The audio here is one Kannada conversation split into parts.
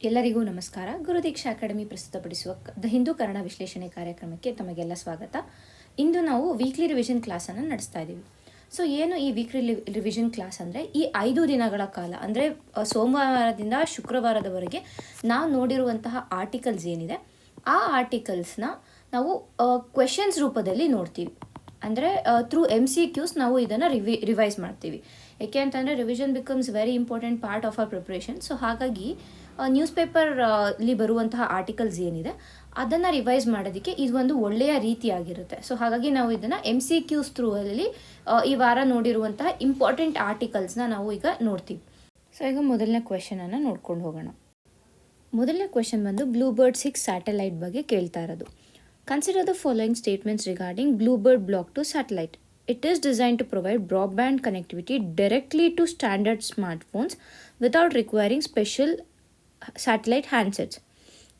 ಎಲ್ಲರಿಗೂ ನಮಸ್ಕಾರ. ಗುರುದೀಕ್ಷಾ ಅಕಾಡೆಮಿ ಪ್ರಸ್ತುತಪಡಿಸುವ ದ ಹಿಂದೂ ಕನ್ನಡ ವಿಶ್ಲೇಷಣೆ ಕಾರ್ಯಕ್ರಮಕ್ಕೆ ತಮಗೆಲ್ಲ ಸ್ವಾಗತ. ಇಂದು ನಾವು ವೀಕ್ಲಿ ರಿವಿಷನ್ ಕ್ಲಾಸನ್ನು ನಡೆಸ್ತಾ ಇದ್ದೀವಿ. ಸೊ ಏನು ಈ ವೀಕ್ಲಿ ರಿವಿಷನ್ ಕ್ಲಾಸ್ ಅಂದರೆ, ಈ 5 ದಿನಗಳ ಕಾಲ ಅಂದರೆ ಸೋಮವಾರದಿಂದ ಶುಕ್ರವಾರದವರೆಗೆ ನಾವು ನೋಡಿರುವಂತಹ ಆರ್ಟಿಕಲ್ಸ್ ಏನಿದೆ, ಆ ಆರ್ಟಿಕಲ್ಸ್ನ ನಾವು ಕ್ವೆಶನ್ಸ್ ರೂಪದಲ್ಲಿ ನೋಡ್ತೀವಿ. ಅಂದರೆ ಥ್ರೂ MCQs ನಾವು ಇದನ್ನು ರಿವೈಸ್ ಮಾಡ್ತೀವಿ. ಏಕೆ ಅಂತಂದರೆ revision becomes very important part of our preparation. So ಹಾಗಾಗಿ ನ್ಯೂಸ್ ಪೇಪರಲ್ಲಿ ಬರುವಂತಹ ಆರ್ಟಿಕಲ್ಸ್ ಏನಿದೆ ಅದನ್ನು ರಿವೈಸ್ ಮಾಡೋದಕ್ಕೆ ಇದೊಂದು ಒಳ್ಳೆಯ ರೀತಿಯಾಗಿರುತ್ತೆ. ಸೊ ಹಾಗಾಗಿ ನಾವು ಇದನ್ನು MCQs ಥ್ರೂ ಈ ವಾರ ನೋಡಿರುವಂತಹ ಇಂಪಾರ್ಟೆಂಟ್ ಆರ್ಟಿಕಲ್ಸ್ನ ನಾವು ಈಗ ನೋಡ್ತೀವಿ. ಸೊ ಈಗ ಮೊದಲನೇ ಕ್ವೆಶನನ್ನು ನೋಡ್ಕೊಂಡು ಹೋಗೋಣ. ಮೊದಲನೇ ಕ್ವೆಶನ್ ಬಂದು ಬ್ಲೂಬರ್ಡ್ 6 ಸ್ಯಾಟಲೈಟ್ ಬಗ್ಗೆ ಕೇಳ್ತಾ ಇರೋದು. Consider the following statements regarding Bluebird Block 2 satellite. It is designed to provide broadband connectivity directly to standard smartphones without requiring special satellite handsets.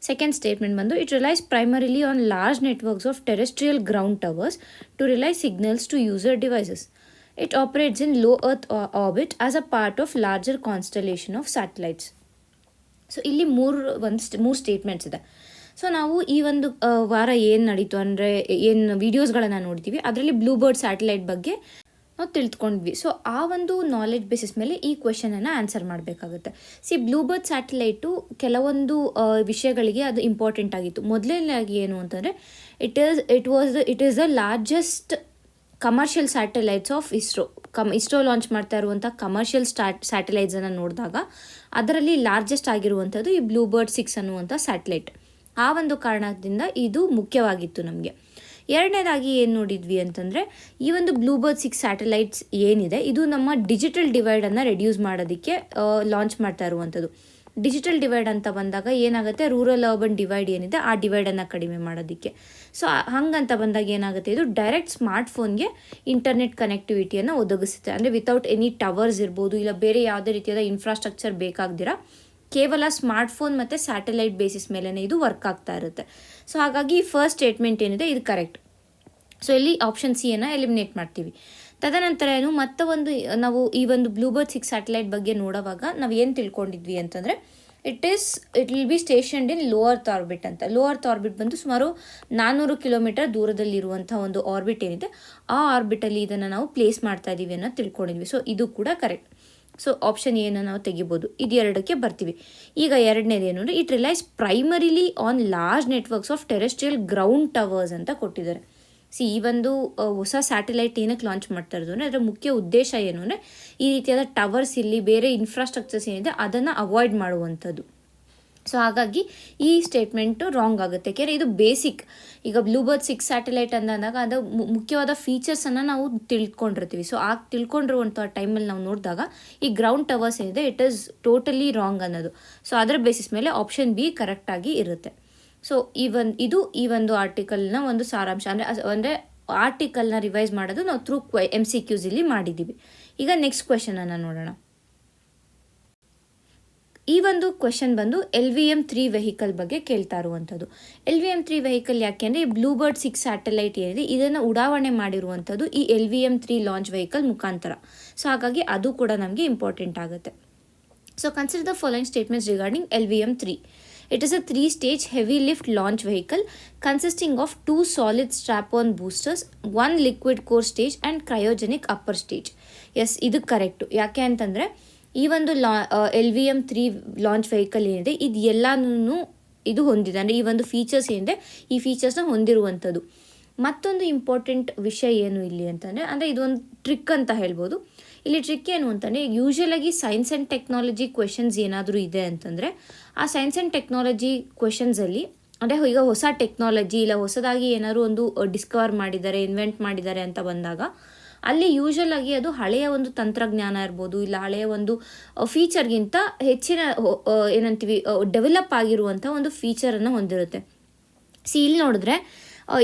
Second statement bandu, it relies primarily on large networks of terrestrial ground towers to relay signals to user devices. It operates in low Earth orbit as a part of larger constellation of satellites. So ಇಲ್ಲಿ ಮೂರು ಸ್ಟೇಟ್ಮೆಂಟ್ಸ್ ಇದೆ. ಸೊ ನಾವು ಈ ಒಂದು ವಾರ ಏನು ನಡೀತು ಅಂದರೆ ಏನು ವೀಡಿಯೋಸ್ಗಳನ್ನು ನೋಡ್ತೀವಿ, ಅದರಲ್ಲಿ ಬ್ಲೂಬರ್ಡ್ ಸ್ಯಾಟಲೈಟ್ ಬಗ್ಗೆ ನಾವು ತಿಳ್ಕೊಂಡ್ವಿ. ಸೊ ಆ ಒಂದು ನಾಲೆಡ್ಜ್ ಬೇಸಿಸ್ ಮೇಲೆ ಈ ಕ್ವೆಶನನ್ನು ಆನ್ಸರ್ ಮಾಡಬೇಕಾಗುತ್ತೆ. ಬ್ಲೂಬರ್ಡ್ ಸ್ಯಾಟಲೈಟು ಕೆಲವೊಂದು ವಿಷಯಗಳಿಗೆ ಅದು ಇಂಪಾರ್ಟೆಂಟ್ ಆಗಿತ್ತು. ಮೊದಲನೇದಾಗಿ ಏನು ಅಂತಂದರೆ it is the largest commercial satellites of ISRO launch ಮಾಡ್ತಾ ಇರುವಂಥ ಕಮರ್ಷಿಯಲ್ ಸ್ಯಾಟಲೈಟ್ಸನ್ನು ನೋಡಿದಾಗ ಅದರಲ್ಲಿ ಲಾರ್ಜೆಸ್ಟ್ ಆಗಿರುವಂಥದ್ದು ಈ ಬ್ಲೂಬರ್ಡ್ 6 ಅನ್ನುವಂಥ ಸ್ಯಾಟಲೈಟ್. ಆ ಒಂದು ಕಾರಣದಿಂದ ಇದು ಮುಖ್ಯವಾಗಿತ್ತು ನಮಗೆ. ಎರಡನೇದಾಗಿ ಏನು ನೋಡಿದ್ವಿ ಅಂತಂದರೆ, ಈ ಒಂದು ಬ್ಲೂಬರ್ಡ್ 6 ಸ್ಯಾಟಲೈಟ್ಸ್ ಏನಿದೆ ಇದು ನಮ್ಮ ಡಿಜಿಟಲ್ ಡಿವೈಡನ್ನು ರೆಡ್ಯೂಸ್ ಮಾಡೋದಕ್ಕೆ ಲಾಂಚ್ ಮಾಡ್ತಾ ಇರುವಂಥದ್ದು. ಡಿಜಿಟಲ್ ಡಿವೈಡ್ ಅಂತ ಬಂದಾಗ ಏನಾಗುತ್ತೆ, ರೂರಲ್ ಅರ್ಬನ್ ಡಿವೈಡ್ ಏನಿದೆ ಆ ಡಿವೈಡನ್ನು ಕಡಿಮೆ ಮಾಡೋದಕ್ಕೆ. ಸೊ ಹಂಗಂತ ಬಂದಾಗ ಏನಾಗುತ್ತೆ, ಇದು ಡೈರೆಕ್ಟ್ ಸ್ಮಾರ್ಟ್ಫೋನ್ಗೆ ಇಂಟರ್ನೆಟ್ ಕನೆಕ್ಟಿವಿಟಿಯನ್ನು ಒದಗಿಸುತ್ತೆ. ಅಂದರೆ ವಿತೌಟ್ ಎನಿ ಟವರ್ಸ್ ಇರ್ಬೋದು, ಇಲ್ಲ ಬೇರೆ ಯಾವುದೇ ರೀತಿಯಾದ ಇನ್ಫ್ರಾಸ್ಟ್ರಕ್ಚರ್ ಬೇಕಾಗ್ದಿರ ಕೇವಲ ಸ್ಮಾರ್ಟ್ಫೋನ್ ಮತ್ತು ಸ್ಯಾಟಲೈಟ್ ಬೇಸಿಸ್ ಮೇಲೇ ಇದು ವರ್ಕ್ ಆಗ್ತಾ ಇರುತ್ತೆ. ಸೊ ಹಾಗಾಗಿ ಫಸ್ಟ್ ಸ್ಟೇಟ್ಮೆಂಟ್ ಏನಿದೆ ಇದು ಕರೆಕ್ಟ್. ಸೊ ಇಲ್ಲಿ ಆಪ್ಷನ್ ಸಿಯನ್ನು ಎಲಿಮಿನೇಟ್ ಮಾಡ್ತೀವಿ. ತದನಂತರ ನಾವು ಈ ಒಂದು ಬ್ಲೂಬರ್ಡ್ 6 ಸ್ಯಾಟಲೈಟ್ ಬಗ್ಗೆ ನೋಡುವಾಗ ನಾವು ಏನು ತಿಳ್ಕೊಂಡಿದ್ವಿ ಅಂತಂದರೆ, it will be stationed in low earth orbit ಅಂತ. ಲೋ ಅರ್ತ್ ಆರ್ಬಿಟ್ ಬಂದು ಸುಮಾರು 400 ಕಿಲೋಮೀಟರ್ ದೂರದಲ್ಲಿರುವಂಥ ಒಂದು ಆರ್ಬಿಟ್ ಏನಿದೆ, ಆ ಆರ್ಬಿಟಲ್ಲಿ ಇದನ್ನು ನಾವು ಪ್ಲೇಸ್ ಮಾಡ್ತಾ ಇದ್ದೀವಿ ಅನ್ನೋ ತಿಳ್ಕೊಂಡಿದ್ವಿ. ಸೊ ಇದು ಕೂಡ ಕರೆಕ್ಟ್. ಸೊ ಆಪ್ಷನ್ ಏನು ನಾವು ತೆಗಿಬೋದು. ಇದು ಎರಡಕ್ಕೆ ಬರ್ತೀವಿ. ಈಗ ಎರಡನೇದೇನು ಅಂದರೆ, it realise primarily on large networks of terrestrial ground towers ಅಂತ ಕೊಟ್ಟಿದ್ದಾರೆ. ಈ ಒಂದು ಹೊಸ ಸ್ಯಾಟಲೈಟ್ ಏನಕ್ಕೆ ಲಾಂಚ್ ಮಾಡ್ತಾ ಇರೋದು ಅಂದರೆ, ಅದರ ಮುಖ್ಯ ಉದ್ದೇಶ ಏನು ಅಂದರೆ, ಈ ರೀತಿಯಾದ ಟವರ್ಸ್ ಇಲ್ಲಿ ಬೇರೆ ಇನ್ಫ್ರಾಸ್ಟ್ರಕ್ಚರ್ಸ್ ಏನಿದೆ ಅದನ್ನು ಅವಾಯ್ಡ್ ಮಾಡುವಂಥದ್ದು. ಸೊ ಹಾಗಾಗಿ ಈ ಸ್ಟೇಟ್ಮೆಂಟು ರಾಂಗ್ ಆಗುತ್ತೆ. ಯಾಕೆಂದರೆ ಇದು ಬೇಸಿಕ್. ಈಗ ಬ್ಲೂಬರ್ಡ್ 6 ಸ್ಯಾಟಲೈಟ್ ಅಂದಾಗ ಅದು ಮುಖ್ಯವಾದ ಫೀಚರ್ಸನ್ನು ನಾವು ತಿಳ್ಕೊಂಡಿರ್ತೀವಿ. ಸೊ ಆ ತಿಳ್ಕೊಂಡಿರುವಂಥ ಟೈಮಲ್ಲಿ ನಾವು ನೋಡಿದಾಗ ಈ ಗ್ರೌಂಡ್ ಟವರ್ಸ್ ಏನಿದೆ ಇಟ್ ಈಸ್ ಟೋಟಲಿ ರಾಂಗ್ ಅನ್ನೋದು. ಸೊ ಅದರ ಬೇಸಿಸ್ ಮೇಲೆ ಆಪ್ಷನ್ ಬಿ ಕರೆಕ್ಟಾಗಿ ಇರುತ್ತೆ. ಸೊ ಈ ಒಂದು ಆರ್ಟಿಕಲ್ನ ಒಂದು ಸಾರಾಂಶ ಅಂದರೆ ಆರ್ಟಿಕಲ್ನ ರಿವೈಸ್ ಮಾಡೋದು ನಾವು ಥ್ರೂ MCQs ಇಲ್ಲಿ ಮಾಡಿದ್ದೀವಿ. ಈಗ ನೆಕ್ಸ್ಟ್ ಕ್ವೆಶನನ್ನು ನೋಡೋಣ. ಈ ಒಂದು ಕ್ವೆಶನ್ ಬಂದು LVM-3 ವೆಹಿಕಲ್ ಬಗ್ಗೆ ಕೇಳ್ತಾ ಇರುವಂಥದ್ದು. LVM-3 ವೆಹಿಕಲ್ ಯಾಕೆ ಅಂದರೆ, ಈ ಬ್ಲೂಬರ್ಡ್ 6 ಸ್ಯಾಟಲೈಟ್ ಏನಿದೆ ಇದನ್ನು ಉಡಾವಣೆ ಮಾಡಿರುವಂಥದ್ದು ಈ LVM-3 ಲಾಂಚ್ ವೆಹಿಕಲ್ ಮುಖಾಂತರ. ಸೊ ಹಾಗಾಗಿ ಅದು ಕೂಡ ನಮಗೆ ಇಂಪಾರ್ಟೆಂಟ್ ಆಗುತ್ತೆ. So consider the following statements regarding LVM-3. It is a 3-stage heavy lift launch vehicle consisting of 2 solid strap-on boosters, 1 liquid core stage and cryogenic upper stage. Yes, ಇದು ಕರೆಕ್ಟು. ಯಾಕೆ ಅಂತಂದರೆ ಈ ಒಂದು LVM-3 ಲಾಂಚ್ ವೆಹಿಕಲ್ ಏನಿದೆ ಇದು ಎಲ್ಲನೂ ಇದು ಹೊಂದಿದೆ. ಅಂದರೆ ಈ ಒಂದು ಫೀಚರ್ಸ್ ಏನಿದೆ ಈ ಫೀಚರ್ಸ್ನ ಹೊಂದಿರುವಂಥದ್ದು. ಮತ್ತೊಂದು ಇಂಪಾರ್ಟೆಂಟ್ ವಿಷಯ ಏನು ಇಲ್ಲಿ ಅಂತಂದರೆ ಇದೊಂದು ಟ್ರಿಕ್ ಅಂತ ಹೇಳ್ಬೋದು. ಇಲ್ಲಿ ಟ್ರಿಕ್ ಏನು ಅಂತಂದರೆ, ಯೂಶ್ವಲಾಗಿ ಸೈನ್ಸ್ ಆ್ಯಂಡ್ ಟೆಕ್ನಾಲಜಿ ಕ್ವೆಶನ್ಸ್ ಏನಾದರೂ ಇದೆ ಅಂತಂದರೆ ಆ ಸೈನ್ಸ್ ಆ್ಯಂಡ್ ಟೆಕ್ನಾಲಜಿ ಕ್ವೆಶನ್ಸಲ್ಲಿ ಅಂದರೆ ಈಗ ಹೊಸ ಟೆಕ್ನಾಲಜಿ ಇಲ್ಲ ಹೊಸದಾಗಿ ಏನಾದರೂ ಒಂದು ಡಿಸ್ಕವರ್ ಮಾಡಿದ್ದಾರೆ, ಇನ್ವೆಂಟ್ ಮಾಡಿದ್ದಾರೆ ಅಂತ ಬಂದಾಗ ಅಲ್ಲಿ ಯೂಶ್ವಲಾಗಿ ಅದು ಹಳೆಯ ಒಂದು ತಂತ್ರಜ್ಞಾನ ಇರ್ಬೋದು, ಇಲ್ಲ ಹಳೆಯ ಒಂದು ಫೀಚರ್ಗಿಂತ ಹೆಚ್ಚಿನ ಏನಂತೀವಿ ಡೆವಲಪ್ ಆಗಿರುವಂಥ ಒಂದು ಫೀಚರನ್ನು ಹೊಂದಿರುತ್ತೆ. ಇಲ್ಲಿ ನೋಡಿದ್ರೆ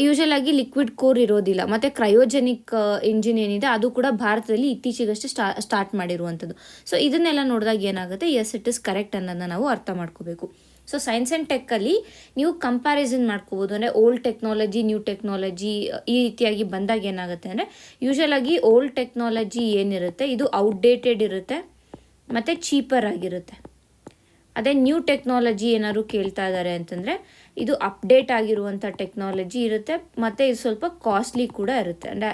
ಯೂಶ್ವಲಾಗಿ ಲಿಕ್ವಿಡ್ ಕೋರ್ ಇರೋದಿಲ್ಲ. ಮತ್ತು ಕ್ರಯೋಜೆನಿಕ್ ಇಂಜಿನ್ ಏನಿದೆ ಅದು ಕೂಡ ಭಾರತದಲ್ಲಿ ಇತ್ತೀಚೆಗಷ್ಟೇ ಸ್ಟಾರ್ಟ್ ಮಾಡಿರುವಂಥದ್ದು. ಸೊ ಇದನ್ನೆಲ್ಲ ನೋಡಿದಾಗ ಏನಾಗುತ್ತೆ, ಎಸ್ ಇಟ್ ಇಸ್ ಕರೆಕ್ಟ್ ಅನ್ನೋದನ್ನ ನಾವು ಅರ್ಥ ಮಾಡ್ಕೋಬೇಕು. ಸೊ ಸೈನ್ಸ್ ಆ್ಯಂಡ್ ಟೆಕ್ಕಲ್ಲಿ ನೀವು ಕಂಪ್ಯಾರಿಸನ್ ಮಾಡ್ಕೋಬೋದು. ಅಂದರೆ ಓಲ್ಡ್ ಟೆಕ್ನಾಲಜಿ ನ್ಯೂ ಟೆಕ್ನಾಲಜಿ ಈ ರೀತಿಯಾಗಿ ಬಂದಾಗ ಏನಾಗುತ್ತೆ ಅಂದರೆ, ಯೂಶ್ವಲಾಗಿ ಓಲ್ಡ್ ಟೆಕ್ನಾಲಜಿ ಏನಿರುತ್ತೆ ಇದು ಔಟ್ಡೇಟೆಡ್ ಇರುತ್ತೆ ಮತ್ತು ಚೀಪರ್ ಆಗಿರುತ್ತೆ. ಅದೇ ನ್ಯೂ ಟೆಕ್ನಾಲಜಿ ಏನಾದ್ರು ಕೇಳ್ತಾ ಇದ್ದಾರೆ ಅಂತಂದರೆ ಇದು ಅಪ್ಡೇಟ್ ಆಗಿರುವಂಥ ಟೆಕ್ನಾಲಜಿ ಇರುತ್ತೆ, ಮತ್ತು ಇದು ಸ್ವಲ್ಪ ಕಾಸ್ಟ್ಲಿ ಕೂಡ ಇರುತ್ತೆ, ಅಂದರೆ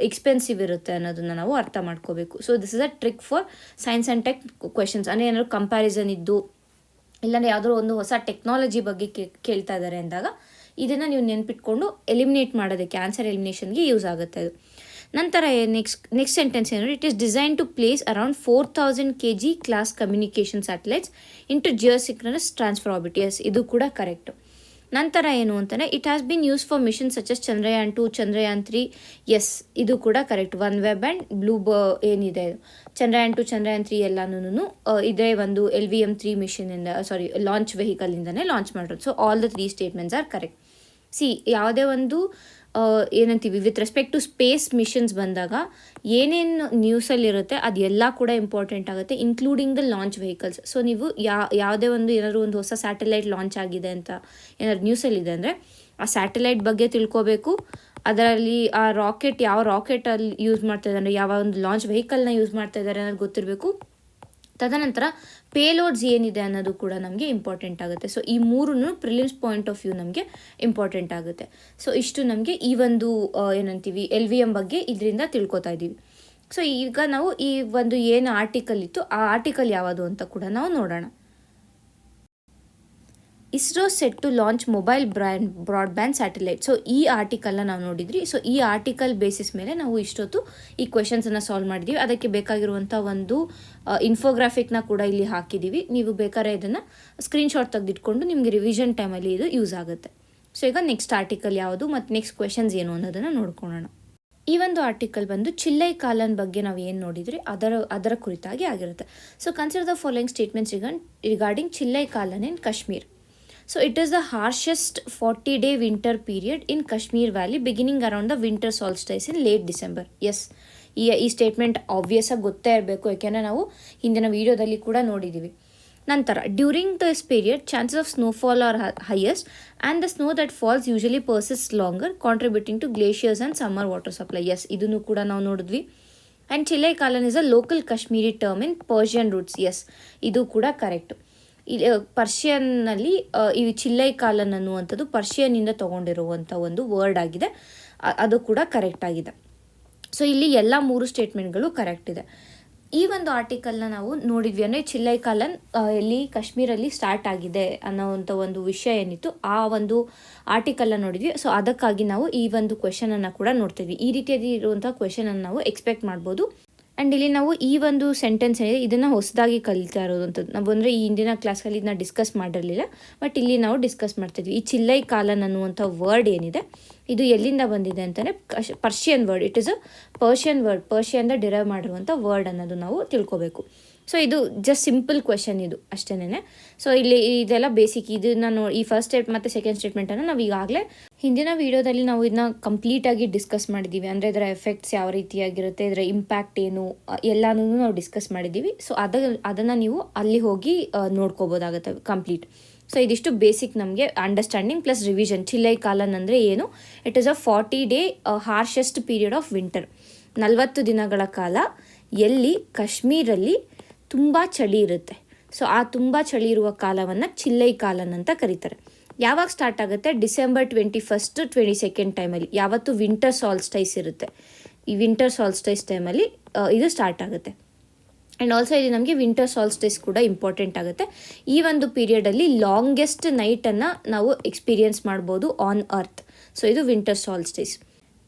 ಎಕ್ಸ್ಪೆನ್ಸಿವ್ ಇರುತ್ತೆ ಅನ್ನೋದನ್ನು ನಾವು ಅರ್ಥ ಮಾಡ್ಕೋಬೇಕು. So this is a trick for science and tech questions. ಅಂದರೆ ಏನಾದ್ರು ಕಂಪ್ಯಾರಿಸನ್ ಇದ್ದು ಇಲ್ಲಾಂದರೆ ಯಾವುದೋ ಒಂದು ಹೊಸ ಟೆಕ್ನಾಲಜಿ ಬಗ್ಗೆ ಕೇಳ್ತಾ ಇದ್ದಾರೆ ಅಂದಾಗ ಇದನ್ನು ನೀವು ನೆನ್ಪಿಟ್ಕೊಂಡು ಎಲಿಮಿನೇಟ್ ಮಾಡೋದಕ್ಕೆ, ಆನ್ಸರ್ ಎಲಿಮಿನೇಷನ್ಗೆ ಯೂಸ್ ಆಗುತ್ತೆ ಅದು. ನಂತರ ನೆಕ್ಸ್ಟ್ ಸೆಂಟೆನ್ಸ್ ಏನಂದರೆ it is design to place around 4000 kg class communication satellites into geosynchronous transfer orbit. Yes, ಇದು ಕೂಡ ಕರೆಕ್ಟು. ನಂತರ ಏನು ಅಂತಂದರೆ it has been used for mission such as Chandrayaan 2, Chandrayaan 3. Yes, ಇದು ಕೂಡ ಕರೆಕ್ಟ್. ಒನ್ ವೆಬ್ ಆ್ಯಂಡ್ ಏನಿದೆ ಚಂದ್ರಯಾನ್ 2, ಚಂದ್ರಯಾನ್ 3 ಎಲ್ಲನೂ ಇದೇ ಒಂದು LVM-3 ಮಿಷನಿಂದ ಲಾಂಚ್ ವೆಹಿಕಲಿಂದನೇ ಲಾಂಚ್ ಮಾಡಿರೋದು. So all the 3 statements are correct. ಯಾವುದೇ ಒಂದು ಏನಂತೀವಿ with respect to space missions ಬಂದಾಗ ಏನೇನು ನ್ಯೂಸಲ್ಲಿರುತ್ತೆ ಅದೆಲ್ಲ ಕೂಡ ಇಂಪಾರ್ಟೆಂಟ್ ಆಗುತ್ತೆ, including the launch vehicles. So ನೀವು ಯಾವುದೇ ಒಂದು ಏನಾದರೂ ಒಂದು ಹೊಸ ಸ್ಯಾಟಲೈಟ್ ಲಾಂಚ್ ಆಗಿದೆ ಅಂತ ಏನಾದ್ರು ನ್ಯೂಸಲ್ಲಿದೆ ಅಂದರೆ ಆ ಸ್ಯಾಟಲೈಟ್ ಬಗ್ಗೆ ತಿಳ್ಕೋಬೇಕು, ಅದರಲ್ಲಿ ಆ ರಾಕೆಟ್ ಯಾವ ರಾಕೆಟಲ್ಲಿ ಯೂಸ್ ಮಾಡ್ತಾ ಇದ್ದಾರೆ, ಯಾವ ಒಂದು ಲಾಂಚ್ ವೆಹಿಕಲ್ನ ಯೂಸ್ ಮಾಡ್ತಾ ಇದ್ದಾರೆ ಅನ್ನೋದು ಗೊತ್ತಿರಬೇಕು. ತದನಂತರ ಪೇಲೋಡ್ಸ್ ಏನಿದೆ ಅನ್ನೋದು ಕೂಡ ನಮಗೆ ಇಂಪಾರ್ಟೆಂಟ್ ಆಗುತ್ತೆ. ಸೊ ಈ ಮೂರೂ ಪ್ರಿಲಿಮ್ಸ್ ಪಾಯಿಂಟ್ ಆಫ್ ವ್ಯೂ ನಮಗೆ ಇಂಪಾರ್ಟೆಂಟ್ ಆಗುತ್ತೆ. ಸೊ ಇಷ್ಟು ನಮಗೆ ಈ ಒಂದು ಏನಂತೀವಿ LVM ಬಗ್ಗೆ ಇದರಿಂದ ತಿಳ್ಕೊತಾ ಇದ್ದೀವಿ. ಸೊ ಈಗ ನಾವು ಈ ಒಂದು ಏನು ಆರ್ಟಿಕಲ್ ಇತ್ತು ಆ ಆರ್ಟಿಕಲ್ ಯಾವುದು ಅಂತ ಕೂಡ ನಾವು ನೋಡೋಣ. ISRO set to launch mobile broadband satellite. So ಈ ಆರ್ಟಿಕಲ್ನ ನಾವು ನೋಡಿದ್ರಿ. ಸೊ ಈ ಆರ್ಟಿಕಲ್ ಬೇಸಿಸ್ ಮೇಲೆ ನಾವು ಇಷ್ಟೊತ್ತು ಈ ಕ್ವೆಶನ್ಸನ್ನು ಸಾಲ್ವ್ ಮಾಡಿದ್ದೀವಿ. ಅದಕ್ಕೆ ಬೇಕಾಗಿರುವಂಥ ಒಂದು ಇನ್ಫೋಗ್ರಾಫಿಕ್ನ ಕೂಡ ಇಲ್ಲಿ ಹಾಕಿದ್ದೀವಿ. ನೀವು ಬೇಕಾದ್ರೆ ಇದನ್ನು ಸ್ಕ್ರೀನ್ಶಾಟ್ ತೆಗೆದಿಟ್ಕೊಂಡು ನಿಮಗೆ ರಿವಿಷನ್ ಟೈಮಲ್ಲಿ ಇದು ಯೂಸ್ ಆಗುತ್ತೆ. ಸೊ ಈಗ ನೆಕ್ಸ್ಟ್ ಆರ್ಟಿಕಲ್ ಯಾವುದು ಮತ್ತು ನೆಕ್ಸ್ಟ್ ಕ್ವೆಶನ್ಸ್ ಏನು ಅನ್ನೋದನ್ನು ನೋಡ್ಕೊಳ್ಳೋಣ. ಈ ಒಂದು ಆರ್ಟಿಕಲ್ ಬಂದು ಚಿಲ್ಲೈ ಕಾಲನ್ ಬಗ್ಗೆ ನಾವು ಏನು ನೋಡಿದ್ರಿ ಅದರ ಕುರಿತಾಗಿ ಆಗಿರುತ್ತೆ. So consider the following statements regarding Chillai Kalan in Kashmir. So it is the harshest 40-day winter period in Kashmir Valley beginning around the winter solstice in late December. Yes, ಈ ಸ್ಟೇಟ್ಮೆಂಟ್ ಆಬ್ವಿಯಸ್ ಆಗಿ ಗೊತ್ತೇ ಇರಬೇಕು, ಯಾಕೆಂದರೆ ನಾವು ಹಿಂದಿನ ವಿಡಿಯೋದಲ್ಲಿ ಕೂಡ ನೋಡಿದ್ದೀವಿ. ನಂತರ during this period chances of snowfall are highest and the snow that falls usually persist longer contributing to glaciers and summer water supply. Yes, ಇದನ್ನು ಕೂಡ ನಾವು ನೋಡಿದ್ವಿ. And Chillai Kalan is a local Kashmiri term in Persian roots. Yes, ಇದು ಕೂಡ ಕರೆಕ್ಟು. ಪರ್ಷಿಯನ್ನಲ್ಲಿ ಈ ಚಿಲ್ಲೈ ಕಾಲನ್ ಅನ್ನುವಂಥದ್ದು ಪರ್ಷಿಯನ್ನಿಂದ ತೊಗೊಂಡಿರುವಂಥ ಒಂದು ವರ್ಡ್ ಆಗಿದೆ, ಅದು ಕೂಡ ಕರೆಕ್ಟ್ ಆಗಿದೆ. ಸೊ ಇಲ್ಲಿ ಎಲ್ಲ 3 ಸ್ಟೇಟ್ಮೆಂಟ್ಗಳು ಕರೆಕ್ಟ್ ಇದೆ. ಈ ಒಂದು ಆರ್ಟಿಕಲ್ನ ನಾವು ನೋಡಿದ್ವಿ, ಅಂದರೆ ಚಿಲ್ಲೈ ಕಾಲನ್ ಎಲ್ಲಿ ಕಾಶ್ಮೀರಲ್ಲಿ ಸ್ಟಾರ್ಟ್ ಆಗಿದೆ ಅನ್ನೋವಂಥ ಒಂದು ವಿಷಯ ಏನಿತ್ತು ಆ ಒಂದು ಆರ್ಟಿಕಲ್ನ ನೋಡಿದ್ವಿ. ಸೊ ಅದಕ್ಕಾಗಿ ನಾವು ಈ ಒಂದು ಕ್ವೆಶನನ್ನು ಕೂಡ ನೋಡ್ತಿದ್ವಿ. ಈ ರೀತಿಯಾಗಿ ಇರುವಂಥ ಕ್ವೆಶನನ್ನು ನಾವು ಎಕ್ಸ್ಪೆಕ್ಟ್ ಮಾಡ್ಬೋದು. ಆ್ಯಂಡ್ ಇಲ್ಲಿ ನಾವು ಈ ಒಂದು ಸೆಂಟೆನ್ಸ್ ಏನಿದೆ ಇದನ್ನು ಹೊಸದಾಗಿ ಕಲಿತಾ ಇರೋದಂಥದ್ದು. ನಾವು ಅಂದರೆ ಈ ಹಿಂದಿನ ಕ್ಲಾಸಲ್ಲಿ ಇದನ್ನ ಡಿಸ್ಕಸ್ ಮಾಡಿರಲಿಲ್ಲ, ಬಟ್ ಇಲ್ಲಿ ನಾವು ಡಿಸ್ಕಸ್ ಮಾಡ್ತಿದ್ವಿ. ಈ ಚಿಲ್ಲೈ ಕಾಲನ್ ಅನ್ನುವಂಥ ವರ್ಡ್ ಏನಿದೆ ಇದು ಎಲ್ಲಿಂದ ಬಂದಿದೆ ಅಂತಲೇ Persian word. It is a Persian word, ಪರ್ಷಿಯನ್ದ ಡಿರೈವ್ ಮಾಡಿರುವಂಥ ವರ್ಡ್ ಅನ್ನೋದು ನಾವು ತಿಳ್ಕೊಬೇಕು. ಸೊ ಇದು ಜಸ್ಟ್ ಸಿಂಪಲ್ ಕ್ವೆಶನ್ ಇದು ಅಷ್ಟೇನೆ. ಸೊ ಇಲ್ಲಿ ಇದೆಲ್ಲ ಬೇಸಿಕ್, ಇದನ್ನು ಈ ಫಸ್ಟ್ ಸ್ಟೇಟ್ ಮತ್ತು ಸೆಕೆಂಡ್ ಸ್ಟೇಟ್ಮೆಂಟನ್ನು ನಾವು ಈಗಾಗಲೇ ಹಿಂದಿನ ವೀಡಿಯೋದಲ್ಲಿ ನಾವು ಇದನ್ನ ಕಂಪ್ಲೀಟಾಗಿ ಡಿಸ್ಕಸ್ ಮಾಡಿದ್ದೀವಿ. ಅಂದರೆ ಇದರ ಎಫೆಕ್ಟ್ಸ್ ಯಾವ ರೀತಿಯಾಗಿರುತ್ತೆ, ಇದರ ಇಂಪ್ಯಾಕ್ಟ್ ಏನು ಎಲ್ಲನೂ ನಾವು ಡಿಸ್ಕಸ್ ಮಾಡಿದ್ದೀವಿ. ಸೊ ಅದನ್ನು ನೀವು ಅಲ್ಲಿ ಹೋಗಿ ನೋಡ್ಕೋಬೋದಾಗುತ್ತೆ ಕಂಪ್ಲೀಟ್. ಸೊ ಇದಿಷ್ಟು ಬೇಸಿಕ್ ನಮಗೆ understanding plus revision. Chillai Kalan ಅಂದರೆ ಏನು? It is a 40-day harshest period of winter. 40 ದಿನಗಳ ಕಾಲ ಎಲ್ಲಿ ಕಾಶ್ಮೀರಲ್ಲಿ ತುಂಬ ಚಳಿ ಇರುತ್ತೆ. ಸೊ ಆ ತುಂಬ ಚಳಿ ಇರುವ ಕಾಲವನ್ನು ಚಿಲ್ಲೈ ಕಾಲನ್ ಅಂತ ಕರೀತಾರೆ. ಯಾವಾಗ ಸ್ಟಾರ್ಟ್ ಆಗುತ್ತೆ? ಡಿಸೆಂಬರ್ 21st, 22nd ಟೈಮಲ್ಲಿ, ಯಾವತ್ತು ವಿಂಟರ್ ಸಾಲ್ಸ್ಟೈಸ್ ಇರುತ್ತೆ. ಈ ವಿಂಟರ್ ಸಾಲ್ಸ್ಟೈಸ್ ಟೈಮಲ್ಲಿ ಇದು ಸ್ಟಾರ್ಟ್ ಆಗುತ್ತೆ. ಆ್ಯಂಡ್ ಆಲ್ಸೋ ಇದು ನಮಗೆ ವಿಂಟರ್ ಸಾಲ್ಸ್ಟೈಸ್ ಕೂಡ ಇಂಪಾರ್ಟೆಂಟ್ ಆಗುತ್ತೆ. ಈ ಒಂದು ಪೀರಿಯಡಲ್ಲಿ ಲಾಂಗೆಸ್ಟ್ ನೈಟನ್ನು ನಾವು ಎಕ್ಸ್ಪೀರಿಯನ್ಸ್ ಮಾಡ್ಬೋದು ಆನ್ ಅರ್ತ್. ಸೊ ಇದು ವಿಂಟರ್ ಸಾಲ್ಸ್ಟೈಸ್.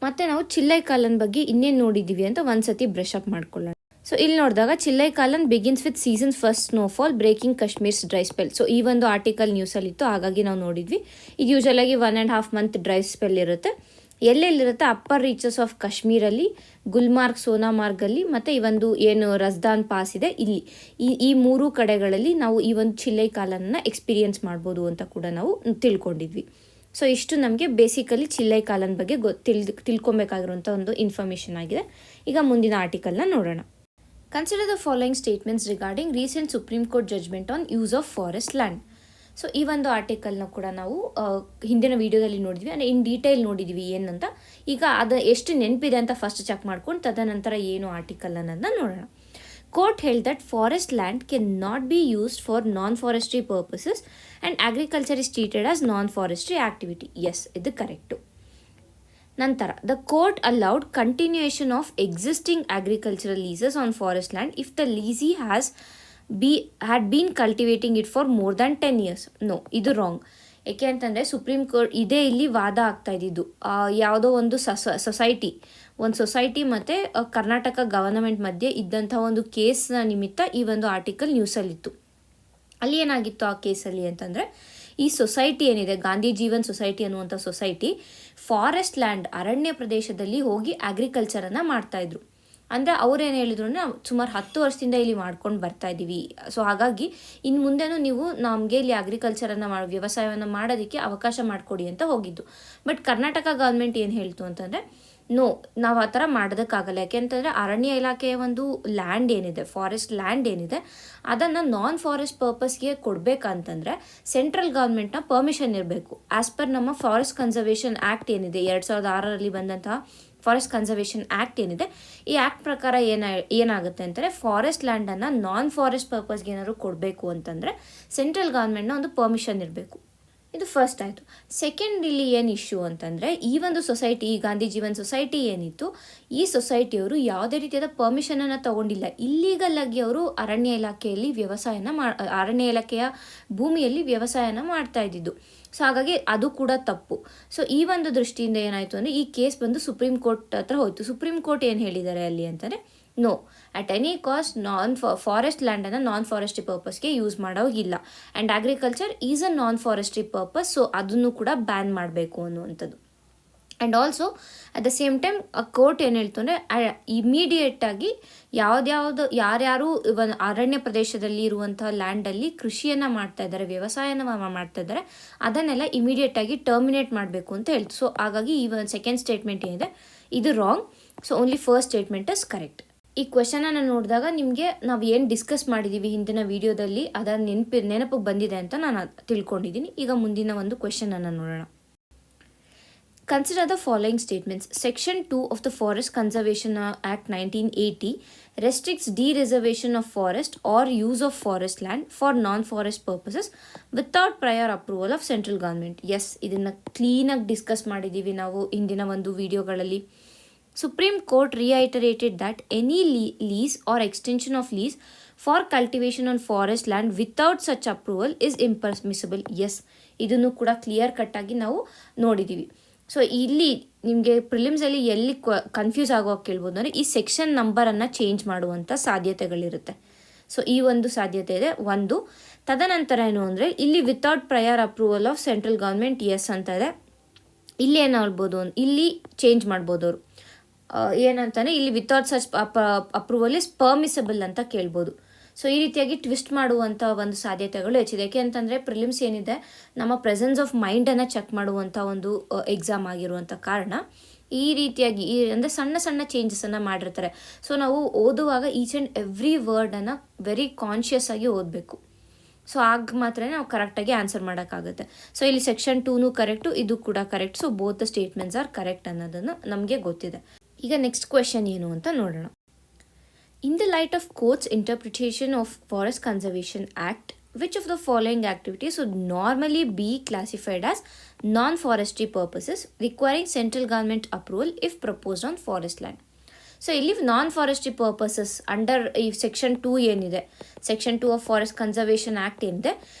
ಮತ್ತು ನಾವು ಚಿಲ್ಲೈ ಕಾಲನ್ ಬಗ್ಗೆ ಇನ್ನೇನು ನೋಡಿದ್ದೀವಿ ಅಂತ ಒಂದ್ಸತಿ ಬ್ರಷ್ ಅಪ್ ಮಾಡ್ಕೊಳ್ಳೋಣ. ಸೊ ಇಲ್ಲಿ ನೋಡಿದಾಗ Chillai Kalan begins with season first snowfall breaking Kashmir's dry spell. So ಈ ಒಂದು ಆರ್ಟಿಕಲ್ ನ್ಯೂಸಲ್ಲಿತ್ತು, ಹಾಗಾಗಿ ನಾವು ನೋಡಿದ್ವಿ. ಇದು ಯೂಶಲಾಗಿ 1.5 month ಡ್ರೈ ಸ್ಪೆಲ್ ಇರುತ್ತೆ. ಎಲ್ಲೆಲ್ಲಿರುತ್ತೆ? ಅಪ್ಪರ್ ರೀಚಸ್ ಆಫ್ ಕಾಶ್ಮೀರಲ್ಲಿ, ಗುಲ್ಮಾರ್ಗ್, ಸೋನಾಮಾರ್ಗಲ್ಲಿ, ಮತ್ತು ಈ ಒಂದು ಏನು ರಸ್ದಾನ್ ಪಾಸ್ ಇದೆ ಇಲ್ಲಿ, ಈ 3 ಕಡೆಗಳಲ್ಲಿ ನಾವು ಈ ಒಂದು ಚಿಲ್ಲೈ ಕಾಲನ್ನ ಎಕ್ಸ್ಪೀರಿಯನ್ಸ್ ಮಾಡ್ಬೋದು ಅಂತ ಕೂಡ ನಾವು ತಿಳ್ಕೊಂಡಿದ್ವಿ. ಸೊ ಇಷ್ಟು ನಮಗೆ ಬೇಸಿಕಲಿ ಚಿಲ್ಲೈ ಕಾಲನ್ ಬಗ್ಗೆ ತಿಳ್ಕೊಬೇಕಾಗಿರುವಂಥ ಒಂದು ಇನ್ಫಾರ್ಮೇಷನ್ ಆಗಿದೆ. ಈಗ ಮುಂದಿನ ಆರ್ಟಿಕಲ್ನ ನೋಡೋಣ. Consider the following statements regarding recent supreme court judgment on use of forest land. So ಈ ಒಂದು ಆರ್ಟಿಕಲ್ನ ಕೂಡ ನಾವು ಹಿಂದಿನ ವೀಡಿಯೋದಲ್ಲಿ ನೋಡಿದ್ವಿ, ಅಂದರೆ ಇನ್ ಡೀಟೇಲ್ ನೋಡಿದ್ವಿ ಏನಂತ. ಈಗ ಅದು ಎಷ್ಟು ನೆನಪಿದೆ ಅಂತ ಫಸ್ಟ್ ಚೆಕ್ ಮಾಡ್ಕೊಂಡು ತದನಂತರ ಏನು ಆರ್ಟಿಕಲ್ ಅನ್ನೋದನ್ನ ನೋಡೋಣ. Court held that forest land cannot be used for non-forestry purposes and agriculture is treated as non-forestry activity. Yes, ಇದು ಕರೆಕ್ಟು. ನಂತರ the court allowed continuation of existing agricultural leases on forest land if the lessee had been cultivating it for more than 10 years. No, ಇದು ರಾಂಗ್. ಏಕೆ ಅಂತಂದರೆ ಸುಪ್ರೀಂ ಕೋರ್ಟ್ ಇದೇ ಇಲ್ಲಿ ವಾದ ಆಗ್ತಾ ಇದ್ದಿದ್ದು. ಯಾವುದೋ ಒಂದು ಸೊಸೈಟಿ ಮತ್ತು ಕರ್ನಾಟಕ ಗವರ್ನಮೆಂಟ್ ಮಧ್ಯೆ ಇದ್ದಂಥ ಒಂದು ಕೇಸ್ನ ನಿಮಿತ್ತ ಈ ಒಂದು ಆರ್ಟಿಕಲ್ ನ್ಯೂಸಲ್ಲಿತ್ತು. ಅಲ್ಲಿ ಏನಾಗಿತ್ತು ಆ ಕೇಸಲ್ಲಿ ಅಂತಂದರೆ, ಈ ಸೊಸೈಟಿ ಏನಿದೆ, ಗಾಂಧಿ ಜೀವನ್ ಸೊಸೈಟಿ ಅನ್ನುವಂಥ ಸೊಸೈಟಿ ಫಾರೆಸ್ಟ್ ಲ್ಯಾಂಡ್, ಅರಣ್ಯ ಪ್ರದೇಶದಲ್ಲಿ ಹೋಗಿ ಅಗ್ರಿಕಲ್ಚರನ್ನು ಮಾಡ್ತಾಯಿದ್ರು. ಅಂದರೆ ಅವ್ರೇನು ಹೇಳಿದ್ರು ಅಂದರೆ, ಸುಮಾರು 10 ವರ್ಷದಿಂದ ಇಲ್ಲಿ ಮಾಡ್ಕೊಂಡು ಬರ್ತಾ ಇದ್ದೀವಿ, ಸೊ ಹಾಗಾಗಿ ಇನ್ನು ಮುಂದೆನೂ ನೀವು ನಮಗೆ ಇಲ್ಲಿ ಅಗ್ರಿಕಲ್ಚರನ್ನು ವ್ಯವಸಾಯವನ್ನು ಮಾಡೋದಕ್ಕೆ ಅವಕಾಶ ಮಾಡಿಕೊಡಿ ಅಂತ ಹೋಗಿದ್ದು. ಬಟ್ ಕರ್ನಾಟಕ ಗೌರ್ಮೆಂಟ್ ಏನು ಹೇಳ್ತು ಅಂತಂದರೆ, ನೋ, ನಾವು ಆ ಥರ ಮಾಡೋದಕ್ಕಾಗಲ್ಲ. ಯಾಕೆಂತಂದರೆ ಅರಣ್ಯ ಇಲಾಖೆಯ ಒಂದು ಲ್ಯಾಂಡ್ ಏನಿದೆ, ಫಾರೆಸ್ಟ್ ಲ್ಯಾಂಡ್ ಏನಿದೆ, ಅದನ್ನು ನಾನ್ ಫಾರೆಸ್ಟ್ ಪರ್ಪಸ್ಗೆ ಕೊಡಬೇಕಂತಂದರೆ ಸೆಂಟ್ರಲ್ ಗೌರ್ಮೆಂಟ್ನ ಪರ್ಮಿಷನ್ ಇರಬೇಕು. ಆ್ಯಸ್ ಪರ್ ನಮ್ಮ ಫಾರೆಸ್ಟ್ ಕನ್ಸರ್ವೇಷನ್ ಆ್ಯಕ್ಟ್ ಏನಿದೆ, 2006ರಲ್ಲಿ ಬಂದಂತಹ ಫಾರೆಸ್ಟ್ ಕನ್ಸರ್ವೇಷನ್ ಆ್ಯಕ್ಟ್ ಏನಿದೆ, ಈ ಆ್ಯಕ್ಟ್ ಪ್ರಕಾರ ಏನಾಗುತ್ತೆ ಅಂತಂದರೆ, ಫಾರೆಸ್ಟ್ ಲ್ಯಾಂಡನ್ನು ನಾನ್ ಫಾರೆಸ್ಟ್ ಪರ್ಪಸ್ಗೆ ಏನಾದ್ರು ಕೊಡಬೇಕು ಅಂತಂದರೆ ಸೆಂಟ್ರಲ್ ಗೌರ್ಮೆಂಟ್ನ ಒಂದು ಪರ್ಮಿಷನ್ ಇರಬೇಕು. ಇದು ಫಸ್ಟ್ ಆಯಿತು. ಸೆಕೆಂಡ್, ಇಲ್ಲಿ ಏನು ಇಶ್ಯೂ ಅಂತಂದರೆ, ಈ ಒಂದು ಸೊಸೈಟಿ, ಈ ಗಾಂಧಿ ಜೀವನ್ ಸೊಸೈಟಿ ಏನಿತ್ತು, ಈ ಸೊಸೈಟಿಯವರು ಯಾವುದೇ ರೀತಿಯಾದ ಪರ್ಮಿಷನನ್ನು ತಗೊಂಡಿಲ್ಲ. ಇಲ್ಲೀಗಲ್ ಆಗಿ ಅವರು ಅರಣ್ಯ ಇಲಾಖೆಯಲ್ಲಿ ಅರಣ್ಯ ಇಲಾಖೆಯ ಭೂಮಿಯಲ್ಲಿ ವ್ಯವಸಾಯನ ಮಾಡ್ತಾ ಇದ್ದಿದ್ದು. ಸೊ ಹಾಗಾಗಿ ಅದು ಕೂಡ ತಪ್ಪು. ಸೊ ಈ ಒಂದು ದೃಷ್ಟಿಯಿಂದ ಏನಾಯಿತು ಅಂದರೆ, ಈ ಕೇಸ್ ಬಂದು ಸುಪ್ರೀಂ ಕೋರ್ಟ್ ಹತ್ರ ಹೋಯಿತು. ಸುಪ್ರೀಂ ಕೋರ್ಟ್ ಏನು ಹೇಳಿದ್ದಾರೆ ಅಲ್ಲಿ ಅಂತಂದರೆ, no, at any cost forest ಲ್ಯಾಂಡನ್ನು ನಾನ್ ಫಾರೆಸ್ಟ್ರಿ ಪರ್ಪಸ್ಗೆ ಯೂಸ್ ಮಾಡೋಗಿಲ್ಲ. And agriculture is a non forestry purpose, so ಅದನ್ನು ಕೂಡ ಬ್ಯಾನ್ ಮಾಡಬೇಕು ಅನ್ನುವಂಥದ್ದು. And also at the same time court ಏನು ಹೇಳ್ತು ಅಂದರೆ, ಇಮಿಡಿಯೇಟಾಗಿ ಯಾರ್ಯಾರು ಅರಣ್ಯ ಪ್ರದೇಶದಲ್ಲಿ ಇರುವಂಥ ಲ್ಯಾಂಡಲ್ಲಿ ಕೃಷಿಯನ್ನು ಮಾಡ್ತಾ ಇದ್ದಾರೆ, ವ್ಯವಸಾಯನ ಮಾಡ್ತಾ ಇದ್ದಾರೆ, ಅದನ್ನೆಲ್ಲ ಇಮಿಡಿಯೇಟಾಗಿ ಟರ್ಮಿನೇಟ್ ಮಾಡಬೇಕು ಅಂತ ಹೇಳ್ತು. ಸೊ ಹಾಗಾಗಿ ಈ ಒಂದು ಸೆಕೆಂಡ್ ಸ್ಟೇಟ್ಮೆಂಟ್ ಏನಿದೆ ಇದು wrong. So only first statement is correct. ಈ ಕ್ವೆಶನನ್ನು ನೋಡಿದಾಗ ನಿಮಗೆ ನಾವು ಏನು ಡಿಸ್ಕಸ್ ಮಾಡಿದ್ದೀವಿ ಹಿಂದಿನ ವಿಡಿಯೋದಲ್ಲಿ ಅದರ ನೆನಪಿಗೆ ಬಂದಿದೆ ಅಂತ ನಾನು ತಿಳ್ಕೊಂಡಿದ್ದೀನಿ. ಈಗ ಮುಂದಿನ ಒಂದು ಕ್ವೆಶನನ್ನು ನೋಡೋಣ. Consider the following statements. Section 2 of the Forest Conservation Act 1980 restricts de-reservation of forest or use of forest land for non-forest purposes without prior approval of central government. Yes, ಇದನ್ನು ಕ್ಲೀನಾಗಿ ಡಿಸ್ಕಸ್ ಮಾಡಿದ್ದೀವಿ ನಾವು ಹಿಂದಿನ ಒಂದು ವಿಡಿಯೋಗಳಲ್ಲಿ. Supreme Court reiterated that any lease or extension of lease for cultivation on forest land without such approval is impermissible. Yes, ಇದನ್ನು ಕೂಡ ಕ್ಲಿಯರ್ ಕಟ್ಟಾಗಿ ನಾವು ನೋಡಿದ್ದೀವಿ. ಸೊ ಇಲ್ಲಿ ನಿಮಗೆ ಪ್ರಿಲಿಮ್ಸಲ್ಲಿ ಎಲ್ಲಿ ಕನ್ಫ್ಯೂಸ್ ಆಗೋಕೆ ಕೇಳ್ಬೋದು ಅಂದರೆ, ಈ ಸೆಕ್ಷನ್ ನಂಬರನ್ನು ಚೇಂಜ್ ಮಾಡುವಂಥ ಸಾಧ್ಯತೆಗಳಿರುತ್ತೆ. ಸೊ ಈ ಒಂದು ಸಾಧ್ಯತೆ ಇದೆ ಒಂದು. ತದನಂತರ ಏನು ಅಂದರೆ, ಇಲ್ಲಿ without prior approval of central government yes ಅಂತ ಇದೆ. ಇಲ್ಲಿ ಏನಾಗ್ಬೋದು, ಇಲ್ಲಿ ಚೇಂಜ್ ಮಾಡ್ಬೋದು ಅವರು. ಏನಂತಾನೆ, ಇಲ್ಲಿ without such approval is permissible ಅಂತ ಕೇಳ್ಬೋದು. ಸೊ ಈ ರೀತಿಯಾಗಿ ಟ್ವಿಸ್ಟ್ ಮಾಡುವಂಥ ಒಂದು ಸಾಧ್ಯತೆಗಳು ಹೆಚ್ಚಿದೆ. ಯಾಕೆ ಅಂತಂದರೆ, ಪ್ರಿಲಿಮ್ಸ್ ಏನಿದೆ ನಮ್ಮ ಪ್ರೆಸೆನ್ಸ್ ಆಫ್ ಮೈಂಡನ್ನು ಚೆಕ್ ಮಾಡುವಂಥ ಒಂದು ಎಕ್ಸಾಮ್ ಆಗಿರುವಂಥ ಕಾರಣ ಈ ರೀತಿಯಾಗಿ ಅಂದರೆ ಸಣ್ಣ ಸಣ್ಣ ಚೇಂಜಸನ್ನು ಮಾಡಿರ್ತಾರೆ. ಸೊ ನಾವು ಓದುವಾಗ ಈಚ್ ಆ್ಯಂಡ್ ಎವ್ರಿ ವರ್ಡನ್ನು ವೆರಿ ಕಾನ್ಷಿಯಸ್ ಆಗಿ ಓದಬೇಕು. ಸೊ ಆಗ ಮಾತ್ರ ನಾವು ಕರೆಕ್ಟಾಗಿ ಆನ್ಸರ್ ಮಾಡೋಕ್ಕಾಗುತ್ತೆ. ಸೊ ಇಲ್ಲಿ ಸೆಕ್ಷನ್ 2ನೂ ಕರೆಕ್ಟು, ಇದು ಕೂಡ correct. So both the statements are correct ಅನ್ನೋದನ್ನು ನಮಗೆ ಗೊತ್ತಿದೆ. ಈಗ ನೆಕ್ಸ್ಟ್ ಕ್ವೆಶನ್ ಏನು ಅಂತ ನೋಡೋಣ. In the light of court's interpretation of Forest Conservation Act, which of the following activities would normally be classified as non-forestry purposes requiring central government approval if proposed on forest land? So ಇಲ್ಲಿ ನಾನ್ ಫಾರೆಸ್ಟ್ರಿ ಪರ್ಪಸಸ್ ಅಂಡರ್ ಈ ಸೆಕ್ಷನ್ 2 ಏನಿದೆ, section 2 of forest conservation act ಏನಿದೆ,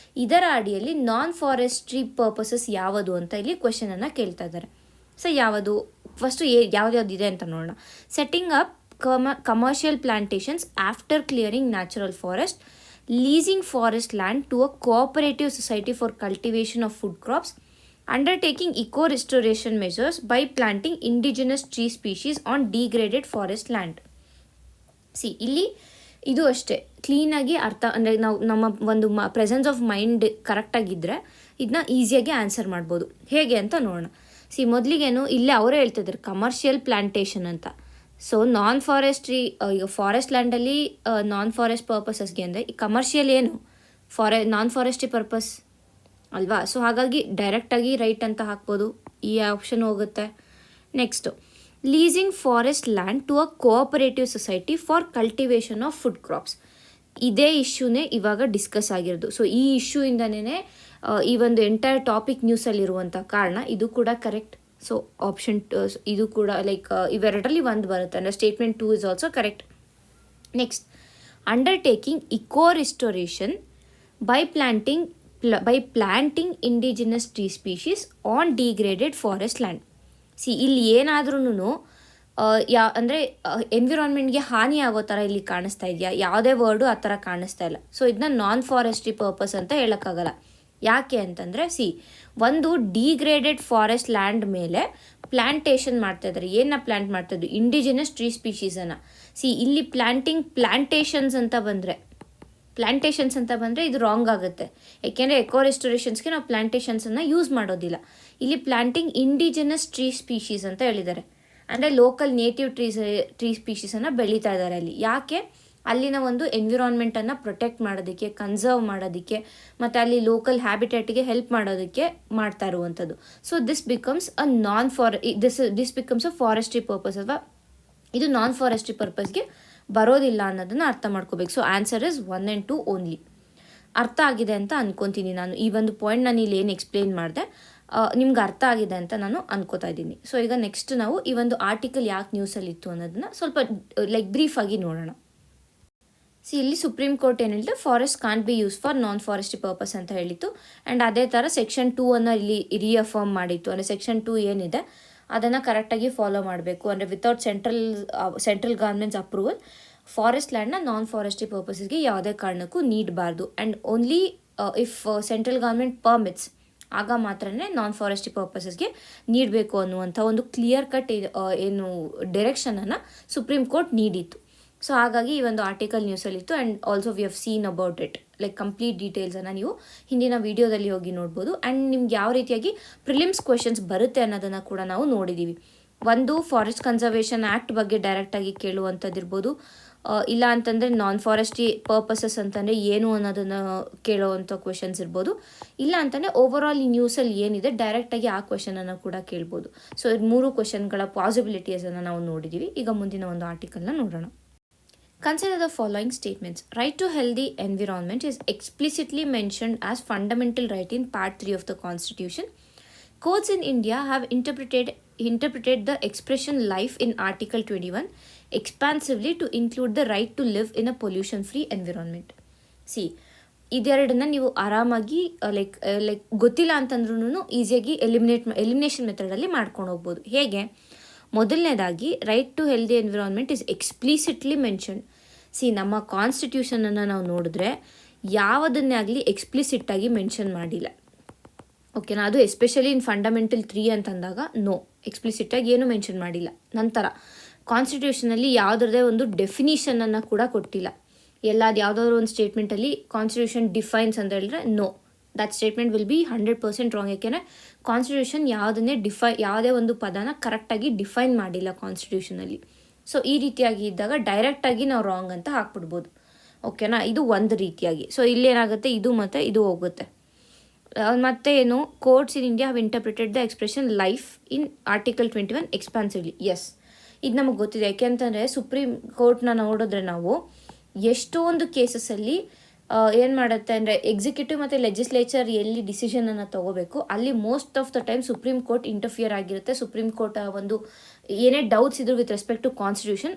ಇದರ ಅಡಿಯಲ್ಲಿ ನಾನ್ ಫಾರೆಸ್ಟ್ರಿ ಪರ್ಪಸಸ್ ಯಾವುದು ಅಂತ ಇಲ್ಲಿ ಕ್ವೆಶನನ್ನು ಕೇಳ್ತಾ ಇದ್ದಾರೆ. ಸೊ ಯಾವುದು ಫಸ್ಟು ಯಾವ್ದ್ಯಾವ್ದಿದೆ ಅಂತ ನೋಡೋಣ. Setting up commercial plantations after clearing natural forest, leasing forest land to a cooperative society for cultivation of food crops, undertaking eco-restoration measures by planting indigenous tree species on degraded forest land. ಇಲ್ಲಿ ಇದು ಅಷ್ಟೇ ಕ್ಲೀನಾಗಿ ಅರ್ಥ, ಅಂದರೆ ನಾವು ನಮ್ಮ ಒಂದು ಪ್ರೆಸೆನ್ಸ್ ಆಫ್ ಮೈಂಡ್ ಕರೆಕ್ಟಾಗಿದ್ದರೆ ಇದನ್ನ ಈಸಿಯಾಗಿ ಆನ್ಸರ್ ಮಾಡ್ಬೋದು. ಹೇಗೆ ಅಂತ ನೋಡೋಣ. ಮೊದಲಿಗೇನು ಇಲ್ಲೇ ಅವರೇ ಹೇಳ್ತಿದ್ದಾರೆ ಕಮರ್ಷಿಯಲ್ ಪ್ಲಾಂಟೇಷನ್ ಅಂತ. ಸೊ ನಾನ್ ಫಾರೆಸ್ಟ್ರಿ, ಈಗ ಫಾರೆಸ್ಟ್ ಲ್ಯಾಂಡಲ್ಲಿ ನಾನ್ ಫಾರೆಸ್ಟ್ ಪರ್ಪಸಸ್ಗೆ ಅಂದರೆ ಈ ಕಮರ್ಷಿಯಲ್ ಏನು ನಾನ್ ಫಾರೆಸ್ಟ್ರಿ ಪರ್ಪಸ್ ಅಲ್ವಾ. ಸೊ ಹಾಗಾಗಿ ಡೈರೆಕ್ಟಾಗಿ ರೈಟ್ ಅಂತ ಹಾಕ್ಬೋದು, ಈ ಆಪ್ಷನ್ ಹೋಗುತ್ತೆ. Next leasing forest land to a cooperative society for cultivation of food crops. ಇದೇ ಇಶ್ಯೂನೇ ಇವಾಗ ಡಿಸ್ಕಸ್ ಆಗಿರೋದು. ಸೊ ಈ ಇಶ್ಯೂಯಿಂದನೇ ಈ ಒಂದು ಎಂಟೈರ್ ಟಾಪಿಕ್ ನ್ಯೂಸಲ್ಲಿರುವಂಥ ಕಾರಣ. ಇದು ಕೂಡ ಕರೆಕ್ಟ್. ಸೊ ಆಪ್ಷನ್ ಇದು ಕೂಡ ಲೈಕ್ ಇವೆರಡರಲ್ಲಿ ಒಂದು ಬರುತ್ತೆ, ಅಂದರೆ statement 2 is also correct. Next, undertaking eco restoration by planting indigenous tree species on degraded forest land. ಇಲ್ಲಿ ಏನಾದ್ರೂ ಅಂದರೆ ಎನ್ವಿರಾನ್ಮೆಂಟ್ಗೆ ಹಾನಿ ಆಗೋ ಥರ ಇಲ್ಲಿ ಕಾಣಿಸ್ತಾ ಇದೆಯಾ? ಯಾವುದೇ ವರ್ಡು ಆ ಥರ ಕಾಣಿಸ್ತಾ ಇಲ್ಲ. ಸೊ ಇದನ್ನ ನಾನ್ ಫಾರೆಸ್ಟ್ರಿ ಪರ್ಪಸ್ ಅಂತ ಹೇಳೋಕ್ಕಾಗಲ್ಲ. ಯಾಕೆ ಅಂತಂದರೆ ಒಂದು ಡಿಗ್ರೇಡೆಡ್ ಫಾರೆಸ್ಟ್ ಲ್ಯಾಂಡ್ ಮೇಲೆ ಪ್ಲಾಂಟೇಷನ್ ಮಾಡ್ತಾ ಇದ್ದಾರೆ. ಏನನ್ನ ಪ್ಲಾಂಟ್ ಮಾಡ್ತಾ ಇದ್ರು? ಇಂಡಿಜಿನಸ್ ಟ್ರೀ ಸ್ಪೀಶೀಸನ್ನು. ಇಲ್ಲಿ ಪ್ಲಾಂಟೇಷನ್ಸ್ ಅಂತ ಬಂದರೆ ಇದು ರಾಂಗ್ ಆಗುತ್ತೆ. ಯಾಕೆಂದರೆ ಎಕೋ ರೆಸ್ಟೋರೇಷನ್ಸ್ಗೆ ನಾವು ಪ್ಲಾಂಟೇಷನ್ಸನ್ನು ಯೂಸ್ ಮಾಡೋದಿಲ್ಲ. ಇಲ್ಲಿ ಪ್ಲಾಂಟಿಂಗ್ ಇಂಡಿಜಿನಸ್ ಟ್ರೀ ಸ್ಪೀಶೀಸ್ ಅಂತ ಹೇಳಿದ್ದಾರೆ. ಅಂದರೆ ಲೋಕಲ್ ನೇಟಿವ್ ಟ್ರೀ ಸ್ಪೀಶೀಸನ್ನು ಬೆಳೀತಾ ಇದ್ದಾರೆ ಅಲ್ಲಿ. ಯಾಕೆ? ಅಲ್ಲಿನ ಒಂದು ಎನ್ವಿರಾನ್ಮೆಂಟನ್ನು ಪ್ರೊಟೆಕ್ಟ್ ಮಾಡೋದಕ್ಕೆ, ಕನ್ಸರ್ವ್ ಮಾಡೋದಕ್ಕೆ, ಮತ್ತು ಅಲ್ಲಿ ಲೋಕಲ್ ಹ್ಯಾಬಿಟೇಟ್ಗೆ ಹೆಲ್ಪ್ ಮಾಡೋದಕ್ಕೆ ಮಾಡ್ತಾ ಇರುವಂಥದ್ದು. So this becomes a forestry purpose ಅಥವಾ ಇದು ನಾನ್ ಫಾರೆಸ್ಟ್ರಿ ಪರ್ಪಸ್ಗೆ ಬರೋದಿಲ್ಲ ಅನ್ನೋದನ್ನು ಅರ್ಥ ಮಾಡ್ಕೋಬೇಕು. So answer is 1 and 2 only. ಅರ್ಥ ಆಗಿದೆ ಅಂತ ಅನ್ಕೊತೀನಿ ನಾನು. ಈ ಒಂದು ಪಾಯಿಂಟ್ ನಾನು ಇಲ್ಲಿ ಏನು ಎಕ್ಸ್ಪ್ಲೇನ್ ಮಾಡಿದೆ ನಿಮ್ಗೆ ಅರ್ಥ ಆಗಿದೆ ಅಂತ ನಾನು ಅನ್ಕೋತಾ ಇದ್ದೀನಿ. ಸೊ ಈಗ ನೆಕ್ಸ್ಟ್ ನಾವು ಈ ಒಂದು ಆರ್ಟಿಕಲ್ ಯಾಕೆ ನ್ಯೂಸಲ್ಲಿತ್ತು ಅನ್ನೋದನ್ನ ಸ್ವಲ್ಪ ಬ್ರೀಫಾಗಿ ನೋಡೋಣ. ಇಲ್ಲಿ ಸುಪ್ರೀಂ ಕೋರ್ಟ್ ಏನು ಹೇಳಿದೆ, forest can't be use for non forestry purpose ಅಂತ ಹೇಳಿತ್ತು. ಆ್ಯಂಡ್ ಅದೇ ಥರ ಸೆಕ್ಷನ್ 2 ಇಲ್ಲಿ ರಿಅಫರ್ಮ್ ಮಾಡಿತ್ತು. ಅಂದರೆ ಸೆಕ್ಷನ್ 2 ಏನಿದೆ ಅದನ್ನು ಕರೆಕ್ಟಾಗಿ ಫಾಲೋ ಮಾಡಬೇಕು. ಅಂದರೆ without central government's approval forest ಲ್ಯಾಂಡ್ನ ನಾನ್ ಫಾರೆಸ್ಟ್ರಿ ಪರ್ಪಸ್ಗೆ ಯಾವುದೇ ಕಾರಣಕ್ಕೂ ನೀಡಬಾರ್ದು. And only if central government permits ಆಗ ಮಾತ್ರನೇ ನಾನ್ ಫಾರೆಸ್ಟ್ರಿ ಪರ್ಪಸಸ್ಗೆ ನೀಡಬೇಕು ಅನ್ನುವಂಥ ಒಂದು ಕ್ಲಿಯರ್ ಕಟ್ ಏನು ಡೈರೆಕ್ಷನನ್ನು ಸುಪ್ರೀಂ ಕೋರ್ಟ್ ನೀಡಿತ್ತು. ಸೊ ಹಾಗಾಗಿ ಈ ಒಂದು ಆರ್ಟಿಕಲ್ ನ್ಯೂಸಲ್ಲಿತ್ತು. And also we have seen about it, complete ಡೀಟೇಲ್ಸನ್ನು ನೀವು ಹಿಂದಿನ ವೀಡಿಯೋದಲ್ಲಿ ಹೋಗಿ ನೋಡ್ಬೋದು. ಆ್ಯಂಡ್ ನಿಮ್ಗೆ ಯಾವ ರೀತಿಯಾಗಿ ಪ್ರಿಲಿಮ್ಸ್ ಕ್ವೆಶನ್ಸ್ ಬರುತ್ತೆ ಅನ್ನೋದನ್ನು ಕೂಡ ನಾವು ನೋಡಿದ್ದೀವಿ. ಒಂದು ಫಾರೆಸ್ಟ್ ಕನ್ಸರ್ವೇಷನ್ ಆ್ಯಕ್ಟ್ ಬಗ್ಗೆ ಡೈರೆಕ್ಟಾಗಿ ಕೇಳುವಂಥದ್ದಿರ್ಬೋದು, ಇಲ್ಲ ಅಂತಂದರೆ ನಾನ್ ಫಾರೆಸ್ಟ್ರಿ ಪರ್ಪಸಸ್ ಅಂತಂದರೆ ಏನು ಅನ್ನೋದನ್ನು ಕೇಳುವಂಥ ಕ್ವೆಶನ್ಸ್ ಇರ್ಬೋದು, ಇಲ್ಲ ಅಂತಂದರೆ ಓವರ್ ಆಲ್ ಈ ನ್ಯೂಸಲ್ಲಿ ಏನಿದೆ ಡೈರೆಕ್ಟಾಗಿ ಆ ಕ್ವೆಶನನ್ನು ಕೂಡ ಕೇಳ್ಬೋದು. ಸೊ 3 ಕ್ವೆಶನ್ಗಳ ಪಾಸಿಬಿಲಿಟೀಸನ್ನು ನಾವು ನೋಡಿದ್ದೀವಿ. ಈಗ ಮುಂದಿನ ಒಂದು ಆರ್ಟಿಕಲ್ನ ನೋಡೋಣ. Consider the following statements. Right to healthy environment is explicitly mentioned as fundamental right in Part 3 of the Constitution. Courts in India have interpreted the expression life in Article 21 expansively to include the right to live in a pollution-free environment. ಇದೆರಡನ್ನ ನೀವು ಆರಾಮಾಗಿ ಗೊತ್ತಿಲ್ಲ ಅಂತಂದ್ರೂ ಈಸಿಯಾಗಿ ಎಲಿಮಿನೇಷನ್ ಮೆಥಡಲ್ಲಿ ಮಾಡ್ಕೊಂಡು ಹೋಗ್ಬೋದು. ಹೇಗೆ? ಮೊದಲನೇದಾಗಿ right to healthy environment is explicitly mentioned. ನಮ್ಮ ಕಾನ್ಸ್ಟಿಟ್ಯೂಷನನ್ನು ನಾವು ನೋಡಿದ್ರೆ ಯಾವುದನ್ನೇ ಆಗಲಿ ಎಕ್ಸ್ಪ್ಲಿಸಿಟ್ಟಾಗಿ ಮೆನ್ಷನ್ ಮಾಡಿಲ್ಲ. ಓಕೆನಾ? ಅದು ಎಸ್ಪೆಷಲಿ ಇನ್ ಫಂಡಮೆಂಟಲ್ 3 ಅಂತಂದಾಗ ಎಕ್ಸ್ಪ್ಲಿಸಿಟ್ಟಾಗಿ ಏನೂ ಮೆನ್ಷನ್ ಮಾಡಿಲ್ಲ. ನಂತರ ಕಾನ್ಸ್ಟಿಟ್ಯೂಷನಲ್ಲಿ ಯಾವುದ್ರದ್ದೇ ಒಂದು ಡೆಫಿನಿಷನನ್ನು ಕೂಡ ಕೊಟ್ಟಿಲ್ಲ. ಯಾವುದಾದ್ರು ಒಂದು ಸ್ಟೇಟ್ಮೆಂಟಲ್ಲಿ ಕಾನ್ಸ್ಟಿಟ್ಯೂಷನ್ ಡಿಫೈನ್ಸ್ ಅಂತ ಹೇಳಿದ್ರೆ that statement will be 100% wrong. ಯಾಕೆಂದರೆ ಕಾನ್ಸ್ಟಿಟ್ಯೂಷನ್ ಯಾವುದೇ ಒಂದು ಪದನ ಕರೆಕ್ಟಾಗಿ ಡಿಫೈನ್ ಮಾಡಿಲ್ಲ ಕಾನ್ಸ್ಟಿಟ್ಯೂಷನಲ್ಲಿ. ಸೊ ಈ ರೀತಿಯಾಗಿ ಇದ್ದಾಗ ಡೈರೆಕ್ಟಾಗಿ ನಾವು ರಾಂಗ್ ಅಂತ ಹಾಕ್ಬಿಡ್ಬೋದು. ಓಕೆನಾ? ಇದು ಒಂದು ರೀತಿಯಾಗಿ. ಸೊ ಇಲ್ಲೇನಾಗುತ್ತೆ, ಇದು ಮತ್ತು ಇದು ಹೋಗುತ್ತೆ. ಮತ್ತೆ ಏನು, courts in India have interpreted the expression life in article 21 expansively. Yes, ಇದು ನಮಗೆ ಗೊತ್ತಿದೆ. ಯಾಕೆಂತಂದರೆ ಸುಪ್ರೀಂ ಕೋರ್ಟ್ನ ನೋಡಿದ್ರೆ ನಾವು ಎಷ್ಟೊಂದು ಕೇಸಸ್ಸಲ್ಲಿ ಏನು ಮಾಡುತ್ತೆ ಅಂದರೆ ಎಕ್ಸಿಕ್ಯೂಟಿವ್ ಮತ್ತು ಲೆಜಿಸ್ಲೇಚರ್ ಎಲ್ಲಿ ಡಿಸಿಷನನ್ನು ತೊಗೋಬೇಕು ಅಲ್ಲಿ most of the time supreme court interfere ಆಗಿರುತ್ತೆ. ಸುಪ್ರೀಂ ಕೋರ್ಟ್ ಒಂದು ಏನೇ ಡೌಟ್ಸ್ ಇದ್ರು with respect to constitution,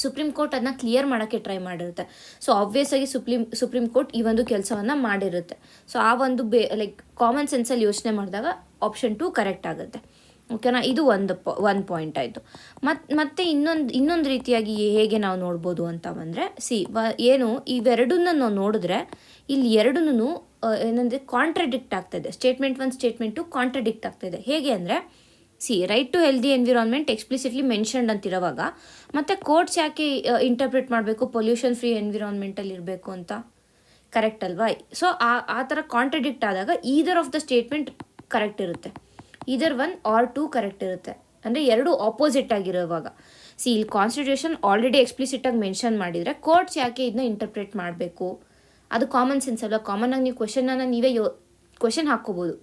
supreme court ಅದನ್ನ ಕ್ಲಿಯರ್ ಮಾಡೋಕ್ಕೆ ಟ್ರೈ ಮಾಡಿರುತ್ತೆ. ಸೊ ಆಬ್ವಿಯಸ್ ಆಗಿ ಸುಪ್ರೀಂ ಕೋರ್ಟ್ ಈ ಒಂದು ಕೆಲಸವನ್ನು ಮಾಡಿರುತ್ತೆ. ಸೊ ಆ ಒಂದು ಕಾಮನ್ ಸೆನ್ಸಲ್ಲಿ ಯೋಚನೆ ಮಾಡಿದಾಗ ಆಪ್ಷನ್ 2 ಕರೆಕ್ಟ್ ಆಗುತ್ತೆ. ಓಕೆನಾ? ಇದು ಒಂದು ಪಾಯಿಂಟ್ ಆಯಿತು. ಮತ್ತೆ ಇನ್ನೊಂದು ರೀತಿಯಾಗಿ ಹೇಗೆ ನಾವು ನೋಡ್ಬೋದು ಅಂತ ಬಂದರೆ ಏನು ಇವೆರಡನ್ನ ನಾವು ನೋಡಿದ್ರೆ ಇಲ್ಲಿ ಎರಡನ್ನೂ ಏನಂದರೆ ಕಾಂಟ್ರಡಿಕ್ಟ್ ಆಗ್ತಾಯಿದೆ. ಸ್ಟೇಟ್ಮೆಂಟ್ 1 ಸ್ಟೇಟ್ಮೆಂಟ್ 2 ಕಾಂಟ್ರಡಿಕ್ಟ್ ಆಗ್ತಾಯಿದೆ. ಹೇಗೆ ಅಂದರೆ right to healthy environment explicitly mentioned ಅಂತಿರೋವಾಗ ಮತ್ತು ಕೋರ್ಟ್ಸ್ ಯಾಕೆ ಇಂಟರ್ಪ್ರಿಟ್ ಮಾಡಬೇಕು ಪೊಲ್ಯೂಷನ್ ಫ್ರೀ ಎನ್ವಿರಾನ್ಮೆಂಟಲ್ಲಿ ಇರಬೇಕು ಅಂತ? ಕರೆಕ್ಟ್ ಅಲ್ವಾ? ಸೊ ಆ ಥರ ಕಾಂಟ್ರಡಿಕ್ಟ್ ಆದಾಗ either of the statement correct ಇರುತ್ತೆ, ಈದರ್ 1 or 2 ಕರೆಕ್ಟ್ ಇರುತ್ತೆ. ಅಂದರೆ ಎರಡು ಆಪೋಸಿಟ್ ಆಗಿರೋವಾಗ ಇಲ್ಲಿ ಕಾನ್ಸ್ಟಿಟ್ಯೂಷನ್ ಆಲ್ರೆಡಿ ಎಕ್ಸ್ಪ್ಲಿಸಿಟಾಗಿ ಮೆನ್ಷನ್ ಮಾಡಿದರೆ ಕೋರ್ಟ್ಸ್ ಯಾಕೆ ಇದನ್ನ ಇಂಟರ್ಪ್ರೇಟ್ ಮಾಡಬೇಕು? ಅದು ಕಾಮನ್ ಸೆನ್ಸ್ ಅಲ್ವಾ? ಕಾಮನ್ನಾಗಿ ನೀವು ಕ್ವೆಶನನ್ನು ನೀವೇ ಕ್ವೆಶನ್ ಹಾಕ್ಕೋಬೋದು.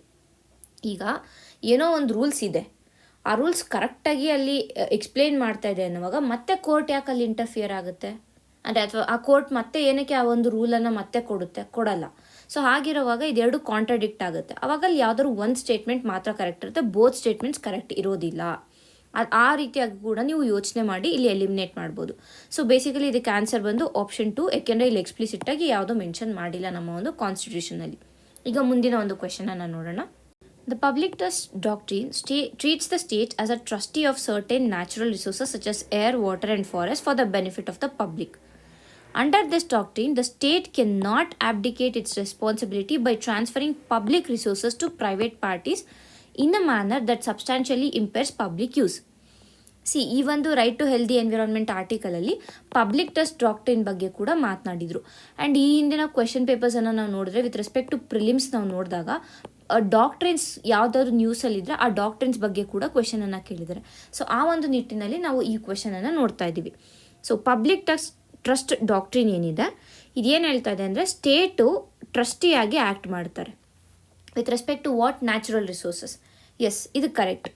ಈಗ ಏನೋ ಒಂದು ರೂಲ್ಸ್ ಇದೆ, ಆ ರೂಲ್ಸ್ ಕರೆಕ್ಟಾಗಿ ಅಲ್ಲಿ ಎಕ್ಸ್ಪ್ಲೇನ್ ಮಾಡ್ತಾ ಇದೆ ಅನ್ನುವಾಗ ಮತ್ತೆ ಕೋರ್ಟ್ ಯಾಕೆ ಅಲ್ಲಿ ಇಂಟರ್ಫಿಯರ್ ಆಗುತ್ತೆ ಅಂದರೆ ಅಥವಾ ಆ ಕೋರ್ಟ್ ಮತ್ತೆ ಏನಕ್ಕೆ ಆ ಒಂದು ರೂಲನ್ನು ಮತ್ತೆ ಕೊಡಲ್ಲ. ಸೊ ಹಾಗಿರುವಾಗ ಇದೆರಡು ಕಾಂಟ್ರಡಿಕ್ಟ್ ಆಗುತ್ತೆ. ಅವಾಗ ಅಲ್ಲಿ ಯಾವ್ದಾದ್ರು ಒಂದು ಸ್ಟೇಟ್ಮೆಂಟ್ ಮಾತ್ರ ಕರೆಕ್ಟ್ ಇರುತ್ತೆ, ಬೋತ್ ಸ್ಟೇಟ್ಮೆಂಟ್ಸ್ ಕರೆಕ್ಟ್ ಇರೋದಿಲ್ಲ. ಆ ರೀತಿಯಾಗಿ ಕೂಡ ನೀವು ಯೋಚನೆ ಮಾಡಿ ಇಲ್ಲಿ ಎಲಿಮಿನೇಟ್ ಮಾಡ್ಬೋದು. ಸೊ ಬೇಸಿಕಲಿ ಇದಕ್ಕೆ ಆನ್ಸರ್ ಬಂದು ಆಪ್ಷನ್ 2, ಯಾಕೆಂದರೆ ಇಲ್ಲಿ ಎಕ್ಸ್ಪ್ಲಿಸಿಟ್ಟಾಗಿ ಯಾವುದೋ ಮೆನ್ಷನ್ ಮಾಡಿಲ್ಲ ನಮ್ಮ ಒಂದು ಕಾನ್ಸ್ಟಿಟ್ಯೂಷನಲ್ಲಿ. ಈಗ ಮುಂದಿನ ಒಂದು ಕ್ವೆಶನನ್ನು ನೋಡೋಣ. The public trust doctrine treats the state as a trustee of certain natural resources such as air, water and forest for the benefit of the public. Under this doctrine, the state cannot abdicate its responsibility by transferring public resources to private parties in a manner that substantially impairs public use. ಈ ಒಂದು ರೈಟ್ ಟು ಹೆಲ್ದಿ ಎನ್ವಿರಾನ್ಮೆಂಟ್ ಆರ್ಟಿಕಲಲ್ಲಿ ಪಬ್ಲಿಕ್ ಟ್ರಸ್ಟ್ ಡಾಕ್ಟ್ರಿನ್ ಬಗ್ಗೆ ಕೂಡ ಮಾತನಾಡಿದರು. ಆ್ಯಂಡ್ ಈ ಹಿಂದಿನ ಕ್ವೆಶನ್ ಪೇಪರ್ಸನ್ನು ನಾವು ನೋಡಿದ್ರೆ ವಿತ್ ರೆಸ್ಪೆಕ್ಟ್ ಟು ಪ್ರಿಲಿಮ್ಸ್ ನಾವು ನೋಡಿದಾಗ ಡಾಕ್ಟ್ರಿನ್ಸ್ ಯಾವುದಾದ್ರು ನ್ಯೂಸಲ್ಲಿದ್ದರೆ ಆ ಡಾಕ್ಟ್ರಿನ್ಸ್ ಬಗ್ಗೆ ಕೂಡ ಕ್ವೆಶನನ್ನು ಕೇಳಿದ್ದಾರೆ. ಸೊ ಆ ಒಂದು ನಿಟ್ಟಿನಲ್ಲಿ ನಾವು ಈ ಕ್ವೆಶನನ್ನು ನೋಡ್ತಾ ಇದ್ದೀವಿ. ಸೊ ಪಬ್ಲಿಕ್ ಟ್ರಸ್ಟ್ ಡಾಕ್ಟ್ರಿನ್ ಏನಿದೆ ಇದೇನು ಹೇಳ್ತಾ ಇದೆ ಅಂದರೆ ಸ್ಟೇಟು ಟ್ರಸ್ಟಿಯಾಗಿ ಆ್ಯಕ್ಟ್ ಮಾಡ್ತಾರೆ with respect to what natural resources. Yes, ಇದು ಕರೆಕ್ಟ್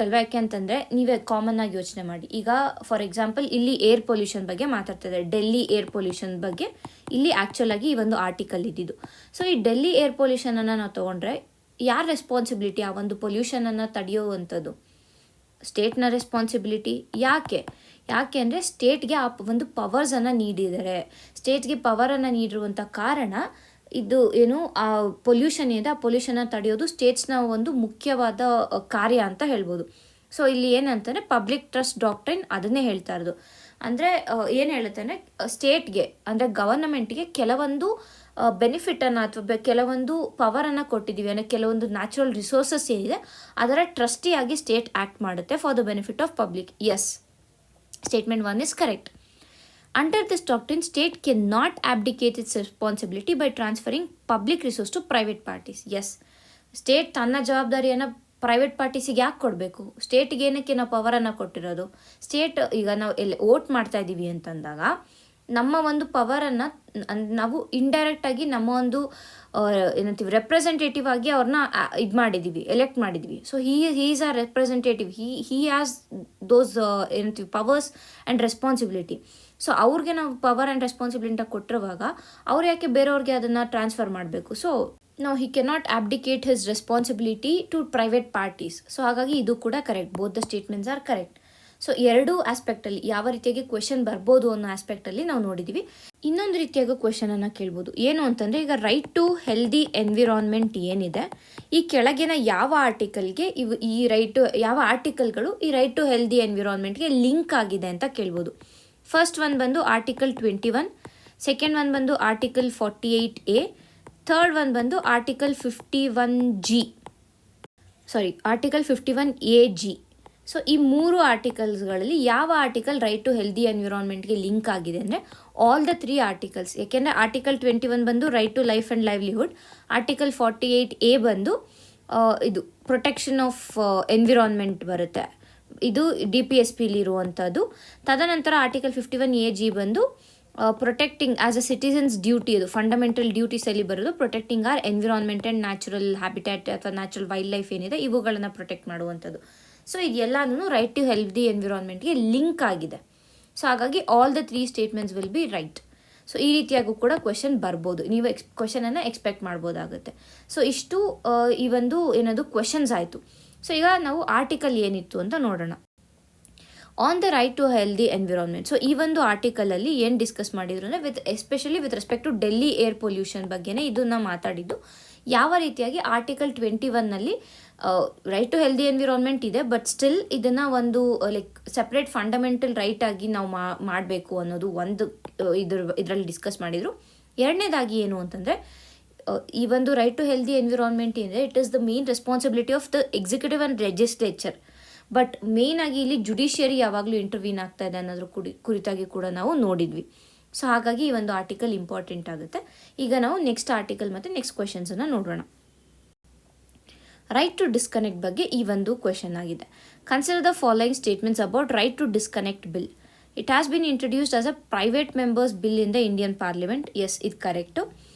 ಅಲ್ವಾ? ಯಾಕೆ ಅಂತಂದರೆ ನೀವೇ ಕಾಮನ್ ಆಗಿ ಯೋಚನೆ ಮಾಡಿ. ಈಗ ಫಾರ್ ಎಕ್ಸಾಂಪಲ್ ಇಲ್ಲಿ ಏರ್ ಪೊಲ್ಯೂಷನ್ ಬಗ್ಗೆ ಮಾತಾಡ್ತಿದ್ದಾರೆ, ಡೆಲ್ಲಿ ಏರ್ ಪೊಲ್ಯೂಷನ್ ಬಗ್ಗೆ ಇಲ್ಲಿ ಆ್ಯಕ್ಚುಲ್ ಆಗಿ ಈ ಒಂದು ಆರ್ಟಿಕಲ್ ಇದ್ದಿದ್ದು. ಸೊ ಈ ಡೆಲ್ಲಿ ಏರ್ ಪೊಲ್ಯೂಷನನ್ನು ನಾವು ತೊಗೊಂಡ್ರೆ ಯಾರ ರೆಸ್ಪಾನ್ಸಿಬಿಲಿಟಿ ಆ ಒಂದು ಪೊಲ್ಯೂಷನನ್ನು ತಡೆಯುವಂಥದ್ದು? ಸ್ಟೇಟ್ನ ರೆಸ್ಪಾನ್ಸಿಬಿಲಿಟಿ. ಯಾಕೆ ಅಂದರೆ ಸ್ಟೇಟ್ಗೆ ಆ ಒಂದು ಪವರ್ಸನ್ನು ನೀಡಿದ್ದಾರೆ. ಸ್ಟೇಟ್ಗೆ ಪವರನ್ನು ನೀಡಿರುವಂಥ ಕಾರಣ ಇದು ಏನು ಆ ಪೊಲ್ಯೂಷನ್ ಏನಿದೆ ಆ ಪೊಲ್ಯೂಷನ್ನ ತಡೆಯೋದು ಸ್ಟೇಟ್ಸ್ನ ಒಂದು ಮುಖ್ಯವಾದ ಕಾರ್ಯ ಅಂತ ಹೇಳ್ಬೋದು. ಸೊ ಇಲ್ಲಿ ಏನಂತಂದರೆ ಪಬ್ಲಿಕ್ ಟ್ರಸ್ಟ್ ಡಾಕ್ಟ್ರಿನ್ ಅದನ್ನೇ ಹೇಳ್ತಾ ಇರೋದು. ಅಂದರೆ ಏನು ಹೇಳುತ್ತೆ ಅಂದರೆ ಸ್ಟೇಟ್ಗೆ ಅಂದರೆ ಗವರ್ನಮೆಂಟ್ಗೆ ಕೆಲವೊಂದು ಬೆನಿಫಿಟನ್ನು ಅಥವಾ ಕೆಲವೊಂದು ಪವರನ್ನು ಕೊಟ್ಟಿದ್ದೀವಿ ಅಂದರೆ ಕೆಲವೊಂದು ನ್ಯಾಚುರಲ್ ರಿಸೋರ್ಸಸ್ ಏನಿದೆ ಅದರ ಟ್ರಸ್ಟಿಯಾಗಿ ಸ್ಟೇಟ್ ಆ್ಯಕ್ಟ್ ಮಾಡುತ್ತೆ for the benefit of public. Yes, statement 1 is correct. Under this doctrine, state cannot abdicate its responsibility by transferring public resource to private parties. Yes, state ತನ್ನ ಜವಾಬ್ದಾರಿಯನ್ನು ಪ್ರೈವೇಟ್ ಪಾರ್ಟೀಸಿಗೆ ಯಾಕೆ ಕೊಡಬೇಕು? ಸ್ಟೇಟ್ಗೆ ಏನಕ್ಕೆ ನಾವು ಪವರನ್ನು ಕೊಟ್ಟಿರೋದು? ಸ್ಟೇಟ್ ಈಗ ನಾವು ವೋಟ್ ಮಾಡ್ತಾ ಇದ್ದೀವಿ ಅಂತಂದಾಗ ನಮ್ಮ ಒಂದು ಪವರನ್ನು ನಾವು ಇಂಡೈರೆಕ್ಟಾಗಿ ನಮ್ಮ ಒಂದು ಏನಂತೀವಿ ರೆಪ್ರೆಸೆಂಟೇಟಿವ್ ಆಗಿ ಅವ್ರನ್ನ ಇದು ಮಾಡಿದ್ದೀವಿ, ಎಲೆಕ್ಟ್ ಮಾಡಿದ್ವಿ. So he is our representative, he has those ಏನಂತೀವಿ ಪವರ್ಸ್ ಆ್ಯಂಡ್ ರೆಸ್ಪಾನ್ಸಿಬಿಲಿಟಿ. ಸೊ ಅವ್ರಿಗೆ ನಾವು ಪವರ್ ಆ್ಯಂಡ್ ರೆಸ್ಪಾನ್ಸಿಬಿಲಿಟಿ ಕೊಟ್ಟಿರುವಾಗ ಅವ್ರು ಯಾಕೆ ಬೇರೆಯವ್ರಿಗೆ ಅದನ್ನು ಟ್ರಾನ್ಸ್ಫರ್ ಮಾಡಬೇಕು? ಸೊ ನಾವು he cannot abdicate his responsibility to private parties. So ಹಾಗಾಗಿ ಇದು ಕೂಡ correct. Both the statements are correct. So ಎರಡೂ ಆಸ್ಪೆಕ್ಟಲ್ಲಿ ಯಾವ ರೀತಿಯಾಗಿ ಕ್ವೆಶನ್ ಬರ್ಬೋದು ಅನ್ನೋ ಆಸ್ಪೆಕ್ಟಲ್ಲಿ ನಾವು ನೋಡಿದ್ದೀವಿ. ಇನ್ನೊಂದು ರೀತಿಯಾಗಿ ಕ್ವೆಶನನ್ನು ಕೇಳ್ಬೋದು. ಏನು ಅಂತಂದರೆ ಈಗ ರೈಟ್ ಟು ಹೆಲ್ದಿ ಎನ್ವಿರಾನ್ಮೆಂಟ್ ಏನಿದೆ ಈ ಕೆಳಗಿನ ಯಾವ ಆರ್ಟಿಕಲ್ಗೆ ಯಾವ ಆರ್ಟಿಕಲ್ಗಳು ಈ ರೈಟ್ ಟು ಹೆಲ್ದಿ ಎನ್ವಿರಾನ್ಮೆಂಟ್ಗೆ ಲಿಂಕ್ ಆಗಿದೆ ಅಂತ ಕೇಳ್ಬೋದು. ಫಸ್ಟ್ ಒನ್ ಬಂದು ಆರ್ಟಿಕಲ್ 21, ಸೆಕೆಂಡ್ ಒನ್ ಬಂದು ಆರ್ಟಿಕಲ್ 48A, ಥರ್ಡ್ ಒನ್ ಬಂದು ಆರ್ಟಿಕಲ್ 51AG. ಸೊ ಈ ಮೂರು ಆರ್ಟಿಕಲ್ಸ್ಗಳಲ್ಲಿ ಯಾವ ಆರ್ಟಿಕಲ್ ರೈಟ್ ಟು ಹೆಲ್ದಿ ಎನ್ವಿರಾನ್ಮೆಂಟ್ಗೆ ಲಿಂಕ್ ಆಗಿದೆ ಅಂದರೆ ಆಲ್ ದ 3 ಆರ್ಟಿಕಲ್ಸ್. ಯಾಕೆಂದರೆ ಆರ್ಟಿಕಲ್ 21 ಬಂದು right to life and livelihood, article 48A ಬಂದು ಇದು ಪ್ರೊಟೆಕ್ಷನ್ ಆಫ್ ಎನ್ವಿರಾನ್ಮೆಂಟ್ ಬರುತ್ತೆ, ಇದು DPSPಲಿ ಇರುವಂಥದ್ದು. ತದನಂತರ ಆರ್ಟಿಕಲ್ 51AG ಬಂದು protecting as a citizen's duty, ಅದು ಫಂಡಮೆಂಟಲ್ ಡ್ಯೂಟೀಸಲ್ಲಿ ಬರೋದು protecting our environment and natural habitat ಅಥವಾ ನ್ಯಾಚುರಲ್ ವೈಲ್ಡ್ ಲೈಫ್ ಏನಿದೆ ಇವುಗಳನ್ನು ಪ್ರೊಟೆಕ್ಟ್ ಮಾಡುವಂಥದ್ದು. ಸೊ ಇದೆಲ್ಲನೂ ರೈಟ್ ಟು ಹೆಲ್ದಿ ಎನ್ವಿರಾನ್ಮೆಂಟ್ಗೆ ಲಿಂಕ್ ಆಗಿದೆ. ಸೊ ಹಾಗಾಗಿ all the 3 statements will be right. So ಈ ರೀತಿಯಾಗೂ ಕೂಡ ಕ್ವೆಶನ್ ಬರ್ಬೋದು, ನೀವು ಕ್ವೆಶನನ್ನು ಎಕ್ಸ್ಪೆಕ್ಟ್ ಮಾಡ್ಬೋದಾಗುತ್ತೆ. ಸೊ ಇಷ್ಟು ಈ ಒಂದು ಏನದು ಕ್ವೆಶನ್ಸ್ ಆಯಿತು. ಸೊ ಈಗ ನಾವು ಆರ್ಟಿಕಲ್ ಏನಿತ್ತು ಅಂತ ನೋಡೋಣ. On the right to healthy environment. So ಈ ಒಂದು ಆರ್ಟಿಕಲಲ್ಲಿ ಏನು ಡಿಸ್ಕಸ್ ಮಾಡಿದ್ರು ಅಂದರೆ especially with respect to Delhi air pollution ಬಗ್ಗೆನೇ ಇದನ್ನು ಮಾತಾಡಿದ್ದು. ಯಾವ ರೀತಿಯಾಗಿ ಆರ್ಟಿಕಲ್ 21ನಲ್ಲಿ ರೈಟ್ ಟು ಹೆಲ್ದಿ ಎನ್ವಿರಾನ್ಮೆಂಟ್ ಇದೆ, ಬಟ್ ಸ್ಟಿಲ್ ಇದನ್ನು ಒಂದು ಲೈಕ್ ಸಪ್ರೇಟ್ ಫಂಡಮೆಂಟಲ್ ರೈಟ್ ಆಗಿ ನಾವು ಮಾಡಬೇಕು ಅನ್ನೋದು ಒಂದು ಇದರಲ್ಲಿ ಡಿಸ್ಕಸ್ ಮಾಡಿದರು. ಎರಡನೇದಾಗಿ ಏನು ಅಂತಂದರೆ ಈ ಒಂದು ರೈಟ್ ಟು ಹೆಲ್ದಿ ಎನ್ವಿರಾನ್ಮೆಂಟ್ ಏನಿದೆ it is the main responsibility of the executive and legislature. But main ಆಗಿ ಇಲ್ಲಿ ಜುಡಿಷಿಯರಿ ಯಾವಾಗಲೂ ಇಂಟರ್ವ್ಯೂನ್ ಆಗ್ತಾ ಇದೆ ಅನ್ನೋದ್ರ ಕುರಿತಾಗಿ ಕೂಡ ನಾವು ನೋಡಿದ್ವಿ. ಸೊ ಹಾಗಾಗಿ ಈ ಒಂದು ಆರ್ಟಿಕಲ್ ಇಂಪಾರ್ಟೆಂಟ್ ಆಗುತ್ತೆ. ಈಗ ನಾವು ನೆಕ್ಸ್ಟ್ ಆರ್ಟಿಕಲ್ ಮತ್ತು ನೆಕ್ಸ್ಟ್ ಕ್ವೆಶನ್ಸನ್ನು ನೋಡೋಣ. ರೈಟ್ ಟು ಡಿಸ್ಕನೆಕ್ಟ್ ಬಗ್ಗೆ ಈ ಒಂದು ಕ್ವೆಶನ್ ಆಗಿದೆ. Consider the following statements about right to disconnect bill. It has been introduced as a private members bill in the Indian parliament. Yes, ಇದು correct.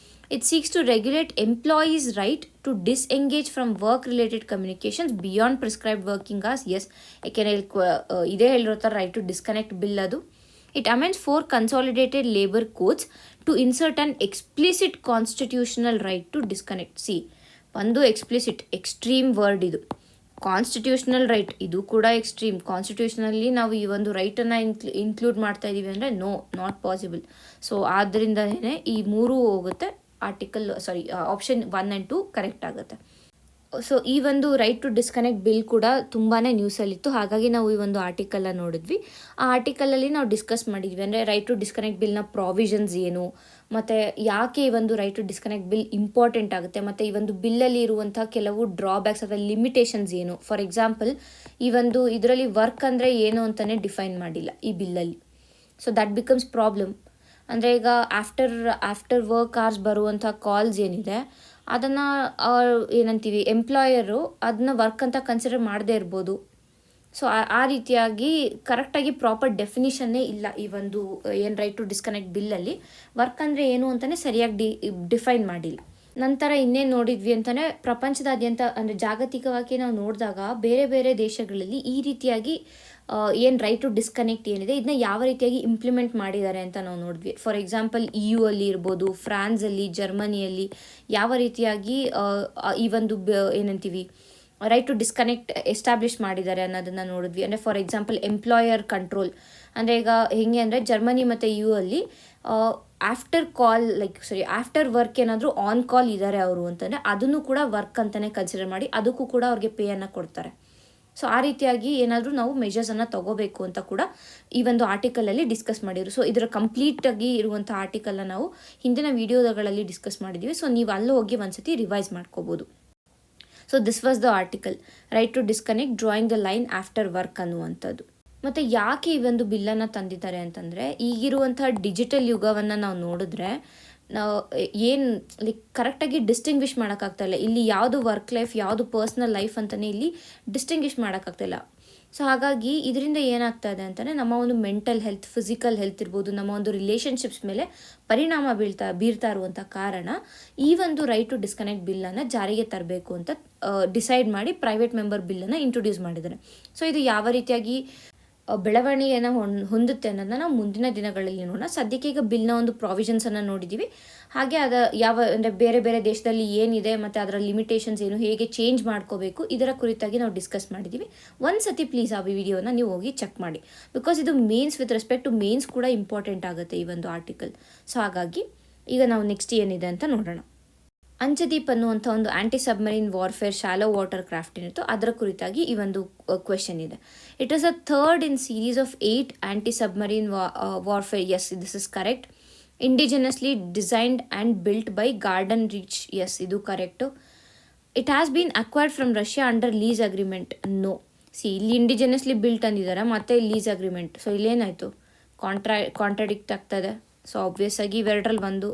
It seeks to regulate employees' right to disengage from work-related communications beyond prescribed working hours. Yes, ಯಾಕೆಂದರೆ ಇದೇ ಹೇಳಿರೋ ಥರ ರೈಟ್ ಟು ಡಿಸ್ಕನೆಕ್ಟ್ ಬಿಲ್ ಅದು. It amends 4 consolidated labor codes to insert an explicit constitutional right to disconnect. See, ಒಂದು ಎಕ್ಸ್ಪ್ಲಿಸಿಟ್ ಎಕ್ಸ್ಟ್ರೀಮ್ ವರ್ಡ್ ಇದು. ಕಾನ್ಸ್ಟಿಟ್ಯೂಷನಲ್ ರೈಟ್ ಇದು ಕೂಡ ಎಕ್ಸ್ಟ್ರೀಮ್. ಕಾನ್ಸ್ಟಿಟ್ಯೂಷನಲ್ಲಿ ನಾವು ಈ ಒಂದು ರೈಟನ್ನು ಇನ್ಕ್ಲೂಡ್ ಮಾಡ್ತಾ ಇದ್ದೀವಿ ಅಂದರೆ ನಾಟ್ ಪಾಸಿಬಲ್. ಸೊ ಆದ್ದರಿಂದನೇ ಈ ಮೂರೂ ಹೋಗುತ್ತೆ. ಆಪ್ಷನ್ 1 and 2 ಕರೆಕ್ಟ್ ಆಗುತ್ತೆ. ಸೊ ಈ ಒಂದು ರೈಟ್ ಟು ಡಿಸ್ಕನೆಕ್ಟ್ ಬಿಲ್ ಕೂಡ ತುಂಬಾ ನ್ಯೂಸಲ್ಲಿತ್ತು. ಹಾಗಾಗಿ ನಾವು ಈ ಒಂದು ಆರ್ಟಿಕಲ್ನ ನೋಡಿದ್ವಿ. ಆ ಆರ್ಟಿಕಲಲ್ಲಿ ನಾವು ಡಿಸ್ಕಸ್ ಮಾಡಿದ್ವಿ ಅಂದರೆ ರೈಟ್ ಟು ಡಿಸ್ಕನೆಕ್ಟ್ ಬಿಲ್ನ ಪ್ರಾವಿಷನ್ಸ್ ಏನು, ಮತ್ತು ಯಾಕೆ ಈ ಒಂದು right to disconnect bill important ಆಗುತ್ತೆ, ಮತ್ತು ಈ ಒಂದು ಬಿಲ್ಲಲ್ಲಿ ಇರುವಂಥ ಕೆಲವು ಡ್ರಾಬ್ಯಾಕ್ಸ್ ಅಥವಾ ಲಿಮಿಟೇಷನ್ಸ್ ಏನು. ಫಾರ್ ಎಕ್ಸಾಂಪಲ್, ಈ ಒಂದು ಇದರಲ್ಲಿ ವರ್ಕ್ ಅಂದರೆ ಏನು ಅಂತಲೇ ಡಿಫೈನ್ ಮಾಡಿಲ್ಲ ಈ ಬಿಲ್ಲಲ್ಲಿ. So that becomes problem. ಅಂದರೆ ಈಗ ಆಫ್ಟರ್ ವರ್ಕ್ ಅವರ್ಸ್ ಬರುವಂಥ ಕಾಲ್ಸ್ ಏನಿದೆ ಅದನ್ನು ಏನಂತೀವಿ ಎಂಪ್ಲಾಯರು ಅದನ್ನ ವರ್ಕ್ ಅಂತ ಕನ್ಸಿಡರ್ ಮಾಡದೇ ಇರ್ಬೋದು. ಸೊ ಆ ರೀತಿಯಾಗಿ ಕರೆಕ್ಟಾಗಿ ಪ್ರಾಪರ್ ಡೆಫಿನಿಷನ್ನೇ ಇಲ್ಲ ಈ ಒಂದು ಏನು ರೈಟ್ ಟು ಡಿಸ್ಕನೆಕ್ಟ್ ಬಿಲ್ಲಲ್ಲಿ. ವರ್ಕ್ ಅಂದರೆ ಏನು ಅಂತಲೇ ಸರಿಯಾಗಿ ಡಿಫೈನ್ ಮಾಡಿಲ್ಲ. ನಂತರ ಇನ್ನೇನು ನೋಡಿದ್ವಿ ಅಂತಲೇ ಪ್ರಪಂಚದಾದ್ಯಂತ ಅಂದರೆ ಜಾಗತಿಕವಾಗಿ ನಾವು ನೋಡಿದಾಗ ಬೇರೆ ಬೇರೆ ದೇಶಗಳಲ್ಲಿ ಈ ರೀತಿಯಾಗಿ ಏನು ರೈಟ್ ಟು ಡಿಸ್ಕನೆಕ್ಟ್ ಏನಿದೆ ಇದನ್ನ ಯಾವ ರೀತಿಯಾಗಿ ಇಂಪ್ಲಿಮೆಂಟ್ ಮಾಡಿದ್ದಾರೆ ಅಂತ ನಾವು ನೋಡಿದ್ವಿ. ಫಾರ್ ಎಕ್ಸಾಂಪಲ್ EU ಅಲ್ಲಿ ಇರ್ಬೋದು, ಫ್ರಾನ್ಸಲ್ಲಿ, ಜರ್ಮನಿಯಲ್ಲಿ ಯಾವ ರೀತಿಯಾಗಿ ಈ ಒಂದು ಏನಂತೀವಿ ರೈಟ್ ಟು ಡಿಸ್ಕನೆಕ್ಟ್ ಎಸ್ಟಾಬ್ಲಿಷ್ ಮಾಡಿದ್ದಾರೆ ಅನ್ನೋದನ್ನು ನೋಡಿದ್ವಿ. ಅಂದರೆ ಫಾರ್ ಎಕ್ಸಾಂಪಲ್ ಎಂಪ್ಲಾಯರ್ ಕಂಟ್ರೋಲ್ ಅಂದರೆ ಈಗ ಹೇಗೆ ಅಂದರೆ ಜರ್ಮನಿ ಮತ್ತು EU ಅಲ್ಲಿ ಆಫ್ಟರ್ ವರ್ಕ್ ಏನಾದರೂ ಆನ್ ಕಾಲ್ ಇದ್ದಾರೆ ಅವರು ಅಂತಂದರೆ ಅದನ್ನು ಕೂಡ ವರ್ಕ್ ಅಂತಲೇ ಕನ್ಸಿಡರ್ ಮಾಡಿ ಅದಕ್ಕೂ ಕೂಡ ಅವ್ರಿಗೆ ಪೇಯನ್ನು ಕೊಡ್ತಾರೆ. ಸೊ ಆ ರೀತಿಯಾಗಿ ಏನಾದರೂ ನಾವು ಮೆಷರ್ಸನ್ನು ತಗೋಬೇಕು ಅಂತ ಕೂಡ ಈ ಒಂದು ಆರ್ಟಿಕಲಲ್ಲಿ ಡಿಸ್ಕಸ್ ಮಾಡಿದ್ರು. ಸೊ ಇದರ ಕಂಪ್ಲೀಟಾಗಿ ಇರುವಂಥ ಆರ್ಟಿಕಲ್ನ ನಾವು ಹಿಂದಿನ ವಿಡಿಯೋಗಳಲ್ಲಿ ಡಿಸ್ಕಸ್ ಮಾಡಿದ್ದೀವಿ. ಸೊ ನೀವು ಅಲ್ಲೂ ಹೋಗಿ ಒಂದ್ಸತಿ ರಿವೈಸ್ ಮಾಡ್ಕೋಬೋದು. So this was the article right to disconnect drawing the line after work ಅನ್ನುವಂಥದ್ದು. ಮತ್ತು ಯಾಕೆ ಈ ಒಂದು ಬಿಲ್ಲನ್ನು ತಂದಿದ್ದಾರೆ ಅಂತಂದರೆ ಈಗಿರುವಂಥ ಡಿಜಿಟಲ್ ಯುಗವನ್ನು ನಾವು ನೋಡಿದ್ರೆ ನಾವು ಏನು ಕರೆಕ್ಟಾಗಿ ಡಿಸ್ಟಿಂಗ್ವಿಷ್ ಮಾಡೋಕ್ಕಾಗ್ತಾಯಿಲ್ಲ. ಇಲ್ಲಿ ಯಾವುದು ವರ್ಕ್ ಲೈಫ್ ಯಾವುದು ಪರ್ಸ್ನಲ್ ಲೈಫ್ ಅಂತಲೇ ಇಲ್ಲಿ ಡಿಸ್ಟಿಂಗ್ವಿಷ್ ಮಾಡೋಕ್ಕಾಗ್ತಾಯಿಲ್ಲ. ಸೊ ಹಾಗಾಗಿ ಇದರಿಂದ ಏನಾಗ್ತಾ ಇದೆ ಅಂತಲೇ ನಮ್ಮ ಒಂದು ಮೆಂಟಲ್ ಹೆಲ್ತ್, ಫಿಸಿಕಲ್ ಹೆಲ್ತ್ ಇರ್ಬೋದು, ನಮ್ಮ ಒಂದು ರಿಲೇಷನ್ಶಿಪ್ಸ್ ಮೇಲೆ ಪರಿಣಾಮ ಬೀರ್ತಾ ಇರುವಂಥ ಕಾರಣ ಈ ಒಂದು ರೈಟ್ ಟು ಡಿಸ್ಕನೆಕ್ಟ್ ಬಿಲ್ಲನ್ನು ಜಾರಿಗೆ ತರಬೇಕು ಅಂತ ಡಿಸೈಡ್ ಮಾಡಿ ಪ್ರೈವೇಟ್ ಮೆಂಬರ್ ಬಿಲ್ಲನ್ನು ಇಂಟ್ರೊಡ್ಯೂಸ್ ಮಾಡಿದ್ದಾರೆ. ಸೊ ಇದು ಯಾವ ರೀತಿಯಾಗಿ ಬೆಳವಣಿಗೆಯನ್ನು ಹೊಂದುತ್ತೆ ಅನ್ನೋದನ್ನ ನಾವು ಮುಂದಿನ ದಿನಗಳಲ್ಲಿ ನೋಡೋಣ. ಸದ್ಯಕ್ಕೆ ಈಗ ಬಿಲ್ನ ಒಂದು ಪ್ರಾವಿಷನ್ಸನ್ನು ನೋಡಿದ್ದೀವಿ. ಹಾಗೆ ಅಂದರೆ ಬೇರೆ ಬೇರೆ ದೇಶದಲ್ಲಿ ಏನಿದೆ ಮತ್ತು ಅದರ ಲಿಮಿಟೇಷನ್ಸ್ ಏನು, ಹೇಗೆ ಚೇಂಜ್ ಮಾಡ್ಕೋಬೇಕು ಇದರ ಕುರಿತಾಗಿ ನಾವು ಡಿಸ್ಕಸ್ ಮಾಡಿದ್ದೀವಿ. ಒಂದು ಸತಿ ಪ್ಲೀಸ್ ಆ ವಿಡಿಯೋನ ನೀವು ಹೋಗಿ ಚೆಕ್ ಮಾಡಿ. ಬಿಕಾಸ್ ಇದು mains with respect to mains ಕೂಡ ಇಂಪಾರ್ಟೆಂಟ್ ಆಗುತ್ತೆ ಈ ಒಂದು ಆರ್ಟಿಕಲ್. ಸೊ ಹಾಗಾಗಿ ಈಗ ನಾವು ನೆಕ್ಸ್ಟ್ ಏನಿದೆ ಅಂತ ನೋಡೋಣ. ಅಂಜದೀಪ್ ಅನ್ನುವಂಥ ಒಂದು anti submarine warfare shallow water craft ಏನಿತ್ತು ಅದರ ಕುರಿತಾಗಿ ಈ ಒಂದು ಕ್ವೆಶನ್ ಇದೆ. It is a third in series of 8 anti submarine warfare. Yes, this is correct. Indigenously designed and built by Garden Reach. Yes, ಇದು correct. It has been acquired from Russia under lease agreement. No. ಇಲ್ಲಿ ಇಂಡಿಜಿನಸ್ಲಿ ಬಿಲ್ಟ್ ಅಂದಿದ್ದಾರೆ ಮತ್ತು ಲೀಸ್ ಅಗ್ರಿಮೆಂಟ್. ಸೊ ಇಲ್ಲೇನಾಯಿತು, ಕಾಂಟ್ರಾಡಿಕ್ಟ್ ಆಗ್ತದೆ. ಸೊ ಆಬ್ವಿಯಸ್ ಆಗಿ ಇವೆರಡರಲ್ಲಿ ಒಂದು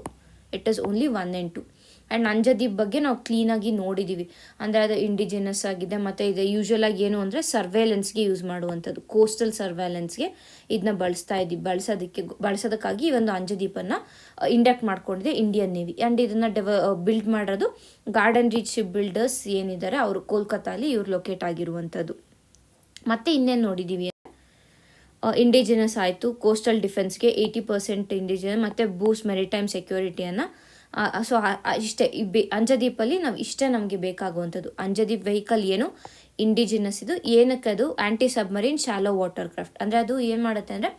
it is only 1 and 2. And ಅಂಜದೀಪ್ ಬಗ್ಗೆ ನಾವು ಕ್ಲೀನಾಗಿ ನೋಡಿದ್ದೀವಿ. ಅಂದರೆ ಅದು ಇಂಡಿಜಿನಸ್ ಆಗಿದೆ ಮತ್ತು ಇದು ಯೂಶ್ವಲ್ ಆಗಿ ಏನು ಅಂದರೆ ಸರ್ವೇಲೆನ್ಸ್ಗೆ ಯೂಸ್ ಮಾಡುವಂಥದ್ದು, ಕೋಸ್ಟಲ್ ಸರ್ವೇಲೆನ್ಸ್ಗೆ ಇದನ್ನ ಬಳಸೋದಕ್ಕಾಗಿ ಈ ಒಂದು ಅಂಜದೀಪನ್ನು ಇಂಡಕ್ಟ್ ಮಾಡ್ಕೊಂಡಿದೆ ಇಂಡಿಯನ್ ನೇವಿ. ಆ್ಯಂಡ್ ಇದನ್ನು ಬಿಲ್ಡ್ ಮಾಡೋದು ಗಾರ್ಡನ್ ರೀಚ್ ಶಿಪ್ ಬಿಲ್ಡರ್ಸ್ ಏನಿದ್ದಾರೆ ಅವರು ಕೋಲ್ಕತ್ತಾಲಿ ಇವ್ರು ಲೊಕೇಟ್ ಆಗಿರುವಂಥದ್ದು. ಮತ್ತು ಇನ್ನೇನು ನೋಡಿದ್ದೀವಿ, ಇಂಡಿಜಿನಸ್ ಆಯಿತು, ಕೋಸ್ಟಲ್ ಡಿಫೆನ್ಸ್ಗೆ 80% ಇಂಡಿಜಿನಸ್ ಮತ್ತು ಬೂಸ್ಟ್ ಮೆರಿಟೈಮ್ ಸೆಕ್ಯೂರಿಟಿಯನ್ನು. ಸೊ ಇಷ್ಟೇ ಅಂಜದೀಪಲ್ಲಿ ಇಷ್ಟೇ ನಮಗೆ ಬೇಕಾಗುವಂಥದ್ದು. ಅಂಜದೀಪ್ ವೆಹಿಕಲ್ ಏನು ಇಂಡಿಜಿನಸ್, ಇದು ಏನಕ್ಕೆ ಅದು ಆ್ಯಂಟಿ ಸಬ್ಮರೀನ್ ಶಾಲೋ ವಾಟರ್ ಕ್ರಾಫ್ಟ್. ಅಂದರೆ ಅದು ಏನು ಮಾಡುತ್ತೆ ಅಂದರೆ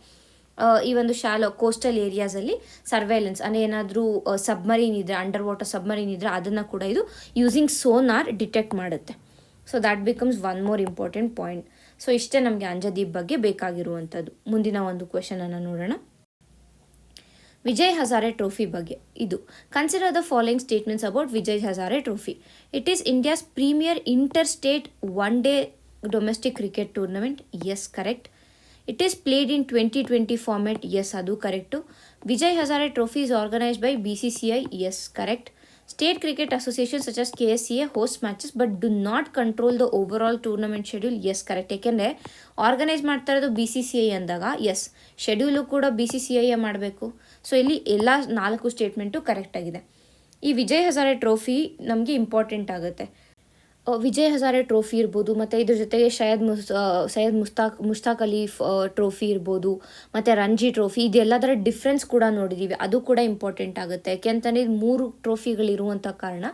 ಈ ಒಂದು ಶಾಲೋ ಕೋಸ್ಟಲ್ ಏರಿಯಾಸಲ್ಲಿ ಸರ್ವೇಲೆನ್ಸ್ ಅಂದರೆ ಏನಾದರೂ ಸಬ್ಮರೀನ್ ಇದ್ದರೆ, ಅಂಡರ್ ವಾಟರ್ ಸಬ್ಮರೀನ್ ಇದ್ದರೆ ಅದನ್ನು ಕೂಡ ಇದು ಯೂಸಿಂಗ್ ಸೋನಾರ್ ಡಿಟೆಕ್ಟ್ ಮಾಡುತ್ತೆ. So that becomes one more important point. So ಇಷ್ಟೇ ನಮಗೆ ಅಂಜದೀಪ್ ಬಗ್ಗೆ ಬೇಕಾಗಿರುವಂಥದ್ದು. ಮುಂದಿನ ಒಂದು ಕ್ವೆಶನನ್ನು ನೋಡೋಣ. ವಿಜಯ್ ಹಜಾರೆ ಟ್ರೋಫಿ ಬಗ್ಗೆ ಇದು. Consider the following statements about Vijay Hazare Trophy. It is India's premier inter state one day domestic cricket tournament. Yes, correct. It is played in 2020 format. Yes, ಅದು correct. Vijay Hazare Trophy is organized by BCCI. Yes, correct. State Cricket Association such as KSCA hosts matches but do not control the overall tournament schedule. Yes, correct. ಏಕೆಂದರೆ ಆರ್ಗನೈಸ್ ಮಾಡ್ತಾ ಇರೋದು BCCI ಅಂದಾಗ ಎಸ್, ಶೆಡ್ಯೂಲು ಕೂಡ BCCI ಮಾಡಬೇಕು. ಸೊ ಇಲ್ಲಿ ಎಲ್ಲ 4 ಸ್ಟೇಟ್ಮೆಂಟು ಕರೆಕ್ಟಾಗಿದೆ. ಈ ವಿಜಯ್ ಹಜಾರೆ ಟ್ರೋಫಿ ನಮಗೆ ಇಂಪಾರ್ಟೆಂಟ್ ಆಗುತ್ತೆ. ವಿಜಯ್ ಹಜಾರೆ ಟ್ರೋಫಿ ಇರ್ಬೋದು, ಮತ್ತು ಇದ್ರ ಜೊತೆಗೆ ಸೈಯದ್ ಮುಷ್ತಾಕ್ ಅಲಿ ಟ್ರೋಫಿ ಇರ್ಬೋದು, ಮತ್ತು ರಂಜಿ ಟ್ರೋಫಿ, ಇದೆಲ್ಲದರ ಡಿಫ್ರೆನ್ಸ್ ಕೂಡ ನೋಡಿದ್ದೀವಿ. ಅದು ಕೂಡ ಇಂಪಾರ್ಟೆಂಟ್ ಆಗುತ್ತೆ. ಯಾಕೆಂತಂದರೆ ಇದು 3 ಟ್ರೋಫಿಗಳಿರುವಂಥ ಕಾರಣ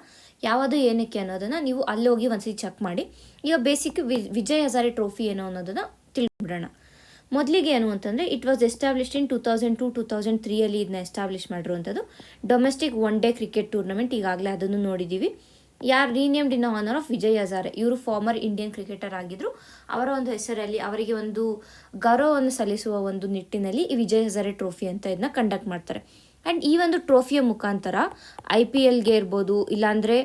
ಯಾವುದು ಏನಕ್ಕೆ ಅನ್ನೋದನ್ನು ನೀವು ಅಲ್ಲಿ ಹೋಗಿ ಒಂದ್ಸತಿ ಚೆಕ್ ಮಾಡಿ. ಈಗ ಬೇಸಿಕ್ ವಿಜಯ್ ಹಜಾರೆ ಟ್ರೋಫಿ ಏನೋ ಅನ್ನೋದನ್ನು ತಿಳ್ಬಿಡೋಣ. ಮೊದಲಿಗೆ ಏನು ಅಂತಂದರೆ, ಇಟ್ ವಾಸ್ ಎಸ್ಟಾಬ್ಲಿಷ್ಡ್ ಇನ್ 2002-2003 ಇದನ್ನ ಎಸ್ಟಾಬ್ಲಿಷ್ ಮಾಡಿರುವಂಥದ್ದು. Domestic one day cricket tournament, ಈಗಾಗಲೇ ಅದನ್ನು ನೋಡಿದ್ದೀವಿ. ಯಾರು renamed in honour of Vijay Hazare, ಇವರು ಫಾರ್ಮರ್ ಇಂಡಿಯನ್ ಕ್ರಿಕೆಟರ್ ಆಗಿದ್ದರು. ಅವರ ಒಂದು ಹೆಸರಲ್ಲಿ ಅವರಿಗೆ ಒಂದು ಗೌರವವನ್ನು ಸಲ್ಲಿಸುವ ಒಂದು ನಿಟ್ಟಿನಲ್ಲಿ ಈ ವಿಜಯ್ ಹಜಾರೆ ಟ್ರೋಫಿ ಅಂತ ಇದನ್ನ ಕಂಡಕ್ಟ್ ಮಾಡ್ತಾರೆ. ಆ್ಯಂಡ್ ಈ ಒಂದು ಟ್ರೋಫಿಯ ಮುಖಾಂತರ IPLಗೆ ಇರ್ಬೋದು, ಇಲ್ಲಾಂದರೆ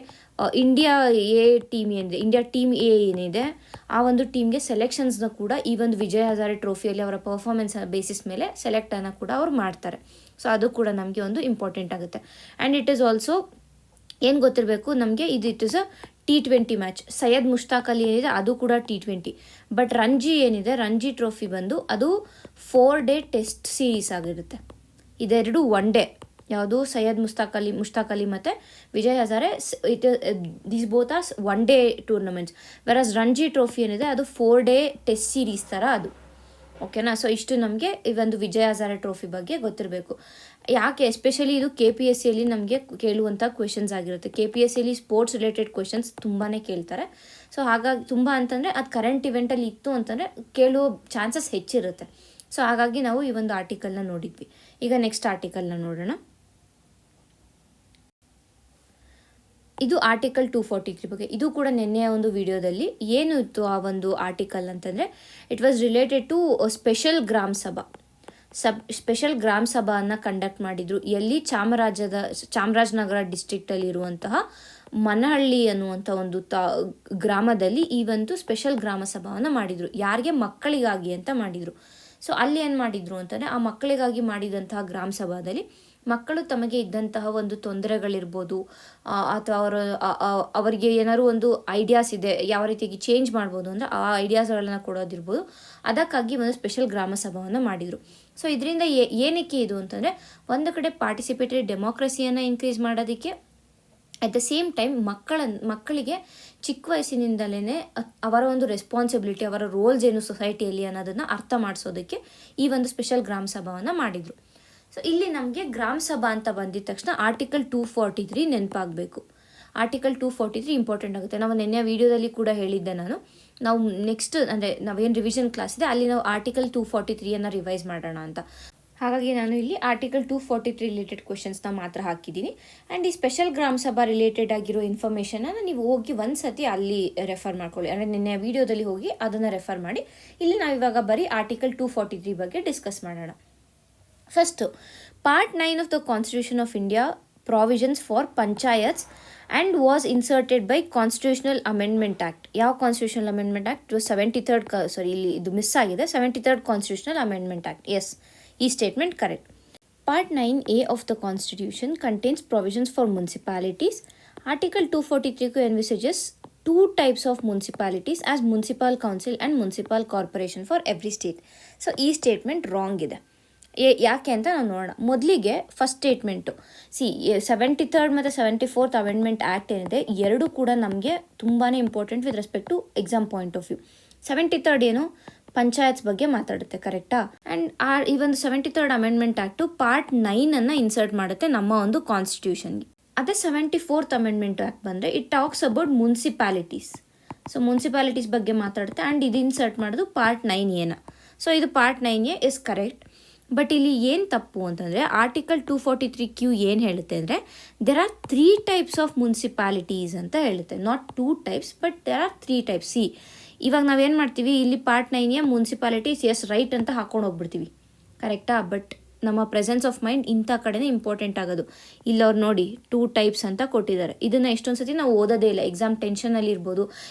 ಇಂಡಿಯಾ ಟೀಮ್ ಏನಿದೆ, ಇಂಡಿಯಾ ಟೀಮ್ ಎ ಏನಿದೆ, ಆ ಒಂದು ಟೀಮ್ಗೆ ಸೆಲೆಕ್ಷನ್ಸ್ನ ಕೂಡ ಈ ಒಂದು ವಿಜಯ್ ಹಜಾರೆ ಟ್ರೋಫಿಯಲ್ಲಿ ಅವರ ಪರ್ಫಾರ್ಮೆನ್ಸ್ ಬೇಸಿಸ್ ಮೇಲೆ ಸೆಲೆಕ್ಟನ್ನು ಕೂಡ ಅವ್ರು ಮಾಡ್ತಾರೆ. ಸೊ ಅದು ಕೂಡ ನಮಗೆ ಒಂದು ಇಂಪಾರ್ಟೆಂಟ್ ಆಗುತ್ತೆ. ಆ್ಯಂಡ್ ಇಟ್ ಈಸ್ ಆಲ್ಸೋ ಏನು ಗೊತ್ತಿರಬೇಕು ನಮಗೆ, it is a T20 match. Syed Mushtaq Ali ಏನಿದೆ ಅದು ಕೂಡ T20. ಬಟ್ ರಂಜಿ ಏನಿದೆ, ರಂಜಿ ಟ್ರೋಫಿ ಬಂದು ಅದು 4 ಡೇ ಟೆಸ್ಟ್ ಸೀರೀಸ್ ಆಗಿರುತ್ತೆ. ಇದೆರಡು ಒನ್ ಡೇ. ಯಾವುದು ಸೈಯದ್ ಮುಷ್ತಾಕ್ ಅಲಿ ಮತ್ತು Vijay Hazare, these both are one day tournaments. Whereas Ranji Trophy ಏನಿದೆ ಅದು 4 ಡೇ ಟೆಸ್ಟ್ ಸೀರೀಸ್ ಥರ ಅದು. ಓಕೆನಾ? ಸೊ ಇಷ್ಟು ನಮಗೆ ಈ ಒಂದು ವಿಜಯ್ ಹಜಾರೆ ಟ್ರೋಫಿ ಬಗ್ಗೆ ಗೊತ್ತಿರಬೇಕು. ಯಾಕೆ ಎಸ್ಪೆಷಲಿ ಇದು KPSCಯಲ್ಲಿ ನಮಗೆ ಕೇಳುವಂಥ ಕ್ವೆಶನ್ಸ್ ಆಗಿರುತ್ತೆ. KPSCಯಲ್ಲಿ ಸ್ಪೋರ್ಟ್ಸ್ ರಿಲೇಟೆಡ್ ಕ್ವೆಶನ್ಸ್ ತುಂಬಾ ಕೇಳ್ತಾರೆ. ಸೊ ಹಾಗಾಗಿ ತುಂಬ ಅಂತಂದರೆ ಅದು ಕರೆಂಟ್ ಇವೆಂಟಲ್ಲಿ ಇತ್ತು ಅಂತಂದರೆ ಕೇಳುವ ಚಾನ್ಸಸ್ ಹೆಚ್ಚಿರುತ್ತೆ. ಸೊ ಹಾಗಾಗಿ ನಾವು ಈ ಒಂದು ಆರ್ಟಿಕಲ್ನ ನೋಡಿದ್ವಿ. ಈಗ ನೆಕ್ಸ್ಟ್ ಆರ್ಟಿಕಲ್ನ ನೋಡೋಣ. ಇದು ಆರ್ಟಿಕಲ್ 243 ಬಗ್ಗೆ. ಇದು ಕೂಡ ನಿನ್ನೆಯ ಒಂದು ವಿಡಿಯೋದಲ್ಲಿ ಏನು ಇತ್ತು ಆ ಒಂದು ಆರ್ಟಿಕಲ್ ಅಂತಂದರೆ, it was related to special ಗ್ರಾಮ ಸಭಾವನ್ನು ಕಂಡಕ್ಟ್ ಮಾಡಿದರು. ಎಲ್ಲಿ ಚಾಮರಾಜನಗರ ಡಿಸ್ಟ್ರಿಕ್ಟಲ್ಲಿ ಇರುವಂತಹ ಮನಹಳ್ಳಿ ಅನ್ನುವಂಥ ಒಂದು ಗ್ರಾಮದಲ್ಲಿ ಈ ಒಂದು ಸ್ಪೆಷಲ್ ಗ್ರಾಮ ಸಭಾವನ್ನು ಮಾಡಿದರು. ಯಾರಿಗೆ? ಮಕ್ಕಳಿಗಾಗಿ ಅಂತ ಮಾಡಿದರು. ಸೊ ಅಲ್ಲಿ ಏನು ಮಾಡಿದರು ಅಂತಂದರೆ, ಆ ಮಕ್ಕಳಿಗಾಗಿ ಮಾಡಿದಂತಹ ಗ್ರಾಮ ಸಭಾದಲ್ಲಿ ಮಕ್ಕಳು ತಮಗೆ ಇದ್ದಂತಹ ಒಂದು ತೊಂದರೆಗಳಿರ್ಬೋದು, ಅಥವಾ ಅವರಿಗೆ ಏನಾದ್ರು ಒಂದು ಐಡಿಯಾಸ್ ಇದೆ, ಯಾವ ರೀತಿಯಾಗಿ ಚೇಂಜ್ ಮಾಡ್ಬೋದು ಅಂದರೆ ಆ ಐಡಿಯಾಸ್ಗಳನ್ನ ಕೊಡೋದಿರ್ಬೋದು, ಅದಕ್ಕಾಗಿ ಒಂದು ಸ್ಪೆಷಲ್ ಗ್ರಾಮ ಸಭಾವನ್ನು ಮಾಡಿದರು. ಸೊ ಇದರಿಂದ ಏನಕ್ಕೆ ಇದು ಅಂತಂದರೆ, ಒಂದು ಕಡೆ ಪಾರ್ಟಿಸಿಪೇಟರಿ ಡೆಮೋಕ್ರಸಿಯನ್ನು ಇನ್ಕ್ರೀಸ್ ಮಾಡೋದಕ್ಕೆ, ಅಟ್ ದ ಸೇಮ್ ಟೈಮ್ ಮಕ್ಕಳಿಗೆ ಚಿಕ್ಕ ವಯಸ್ಸಿನಿಂದಲೇ ಅವರ ಒಂದು ರೆಸ್ಪಾನ್ಸಿಬಿಲಿಟಿ, ಅವರ ರೋಲ್ಸ್ ಏನು ಸೊಸೈಟಿಯಲ್ಲಿ ಅನ್ನೋದನ್ನು ಅರ್ಥ ಮಾಡಿಸೋದಕ್ಕೆ ಈ ಒಂದು ಸ್ಪೆಷಲ್ ಗ್ರಾಮ ಸಭಾವನ್ನು ಮಾಡಿದರು. ಸೊ ಇಲ್ಲಿ ನಮಗೆ ಗ್ರಾಮ ಸಭಾ ಅಂತ ಬಂದಿದ ತಕ್ಷಣ ಆರ್ಟಿಕಲ್ 243 ನೆನಪಾಗಬೇಕು. ಆರ್ಟಿಕಲ್ 243 ಇಂಪಾರ್ಟೆಂಟ್ ಆಗುತ್ತೆ. ನಾವು ನಿನ್ನೆ ವಿಡಿಯೋದಲ್ಲಿ ಕೂಡ ಹೇಳಿದ್ದೆ ನಾವು ನೆಕ್ಸ್ಟ್ ಅಂದರೆ ನಾವೇನು ರಿವಿಷನ್ ಕ್ಲಾಸ್ ಇದೆ ಅಲ್ಲಿ ನಾವು ಆರ್ಟಿಕಲ್ 243 ರಿವೈಸ್ ಮಾಡೋಣ ಅಂತ. ಹಾಗಾಗಿ ನಾನು ಇಲ್ಲಿ ಆರ್ಟಿಕಲ್ 243 ರಿಲೇಟೆಡ್ ಕ್ವೆಶನ್ಸ್ನ ಮಾತ್ರ ಹಾಕಿದ್ದೀನಿ. ಆ್ಯಂಡ್ ಈ ಸ್ಪೆಷಲ್ ಗ್ರಾಮ ಸಭಾ ರಿಲೇಟೆಡ್ ಆಗಿರೋ ಇನ್ಫಾರ್ಮೇಷನನ್ನು ನೀವು ಹೋಗಿ ಒಂದು ಸತಿ ಅಲ್ಲಿ ರೆಫರ್ ಮಾಡ್ಕೊಳ್ಳಿ. ಅಂದರೆ ನಿನ್ನೆ ವಿಡಿಯೋದಲ್ಲಿ ಹೋಗಿ ಅದನ್ನು ರೆಫರ್ ಮಾಡಿ. ಇಲ್ಲಿ ನಾವಿವಾಗ ಬರೀ ಆರ್ಟಿಕಲ್ 243 ಬಗ್ಗೆ ಡಿಸ್ಕಸ್ ಮಾಡೋಣ. First, part 9 of the constitution of India provisions for panchayats and was inserted by constitutional amendment act. ಯಾವ ಕಾನ್ಸ್ಟಿಟ್ಯೂಷನಲ್ ಅಮೆಂಡ್ಮೆಂಟ್ ಆ್ಯಕ್ಟ್? 73rd ಇಲ್ಲಿ ಇದು ಮಿಸ್ ಆಗಿದೆ. 73rd constitutional amendment act. Yes, ಈ statement correct. Part 9A of the Constitution contains provisions for municipalities. Article 243 envisages 2 types of municipalities as municipal council and municipal corporation for every state. So, ಈ ಸ್ಟೇಟ್ಮೆಂಟ್ ರಾಂಗ್ ಇದೆ. ಯಾಕೆ ಅಂತ ನಾವು ನೋಡೋಣ. ಮೊದಲಿಗೆ ಫಸ್ಟ್ ಸ್ಟೇಟ್ಮೆಂಟು, 73rd ಮತ್ತು 74th ಅಮೆಂಡ್ಮೆಂಟ್ ಆ್ಯಕ್ಟ್ ಏನಿದೆ, ಎರಡೂ ಕೂಡ ನಮಗೆ ತುಂಬಾ important with respect to exam point of view. 73rd ಏನು? ಪಂಚಾಯತ್ಸ್ ಬಗ್ಗೆ ಮಾತಾಡುತ್ತೆ, ಕರೆಕ್ಟಾ? ಆ್ಯಂಡ್ ಈ ಒಂದು 73rd amendment act part 9 insert ಮಾಡುತ್ತೆ ನಮ್ಮ ಒಂದು ಕಾನ್ಸ್ಟಿಟ್ಯೂಷನ್ಗೆ. ಅದೇ 74th ಅಮೆಂಡ್ಮೆಂಟ್ ಆ್ಯಕ್ಟ್ ಬಂದರೆ it talks about municipalities. So municipalities ಬಗ್ಗೆ ಮಾತಾಡುತ್ತೆ. ಆ್ಯಂಡ್ ಇದು ಇನ್ಸರ್ಟ್ ಮಾಡೋದು ಪಾರ್ಟ್ 9A. ಸೊ ಇದು part 9A is correct. But ಇಲ್ಲಿ ಏನು ತಪ್ಪು ಅಂತಂದರೆ, ಆರ್ಟಿಕಲ್ 243Q ಏನು ಹೇಳುತ್ತೆ ಅಂದರೆ, there are 3 types of municipalities ಅಂತ ಹೇಳುತ್ತೆ. Not 2 types, but there are 3 types. ಇವಾಗ ನಾವೇನು ಮಾಡ್ತೀವಿ, ಇಲ್ಲಿ part 9A municipalities S right ಅಂತ ಹಾಕೊಂಡು ಹೋಗ್ಬಿಡ್ತೀವಿ, ಕರೆಕ್ಟಾ? ಬಟ್ ನಮ್ಮ ಪ್ರೆಸೆನ್ಸ್ ಆಫ್ ಮೈಂಡ್ ಇಂಥ ಕಡೆನೇ ಇಂಪಾರ್ಟೆಂಟ್ ಆಗೋದು. ಇಲ್ಲಿ ಅವ್ರು ನೋಡಿ 2 ಟೈಪ್ಸ್ ಅಂತ ಕೊಟ್ಟಿದ್ದಾರೆ. ಇದನ್ನು ಎಷ್ಟೊಂದು ಸತಿ ನಾವು ಓದೋದೇ ಇಲ್ಲ. ಎಕ್ಸಾಮ್ ಟೆನ್ಷನಲ್ಲಿ ಇರ್ಬೋದು,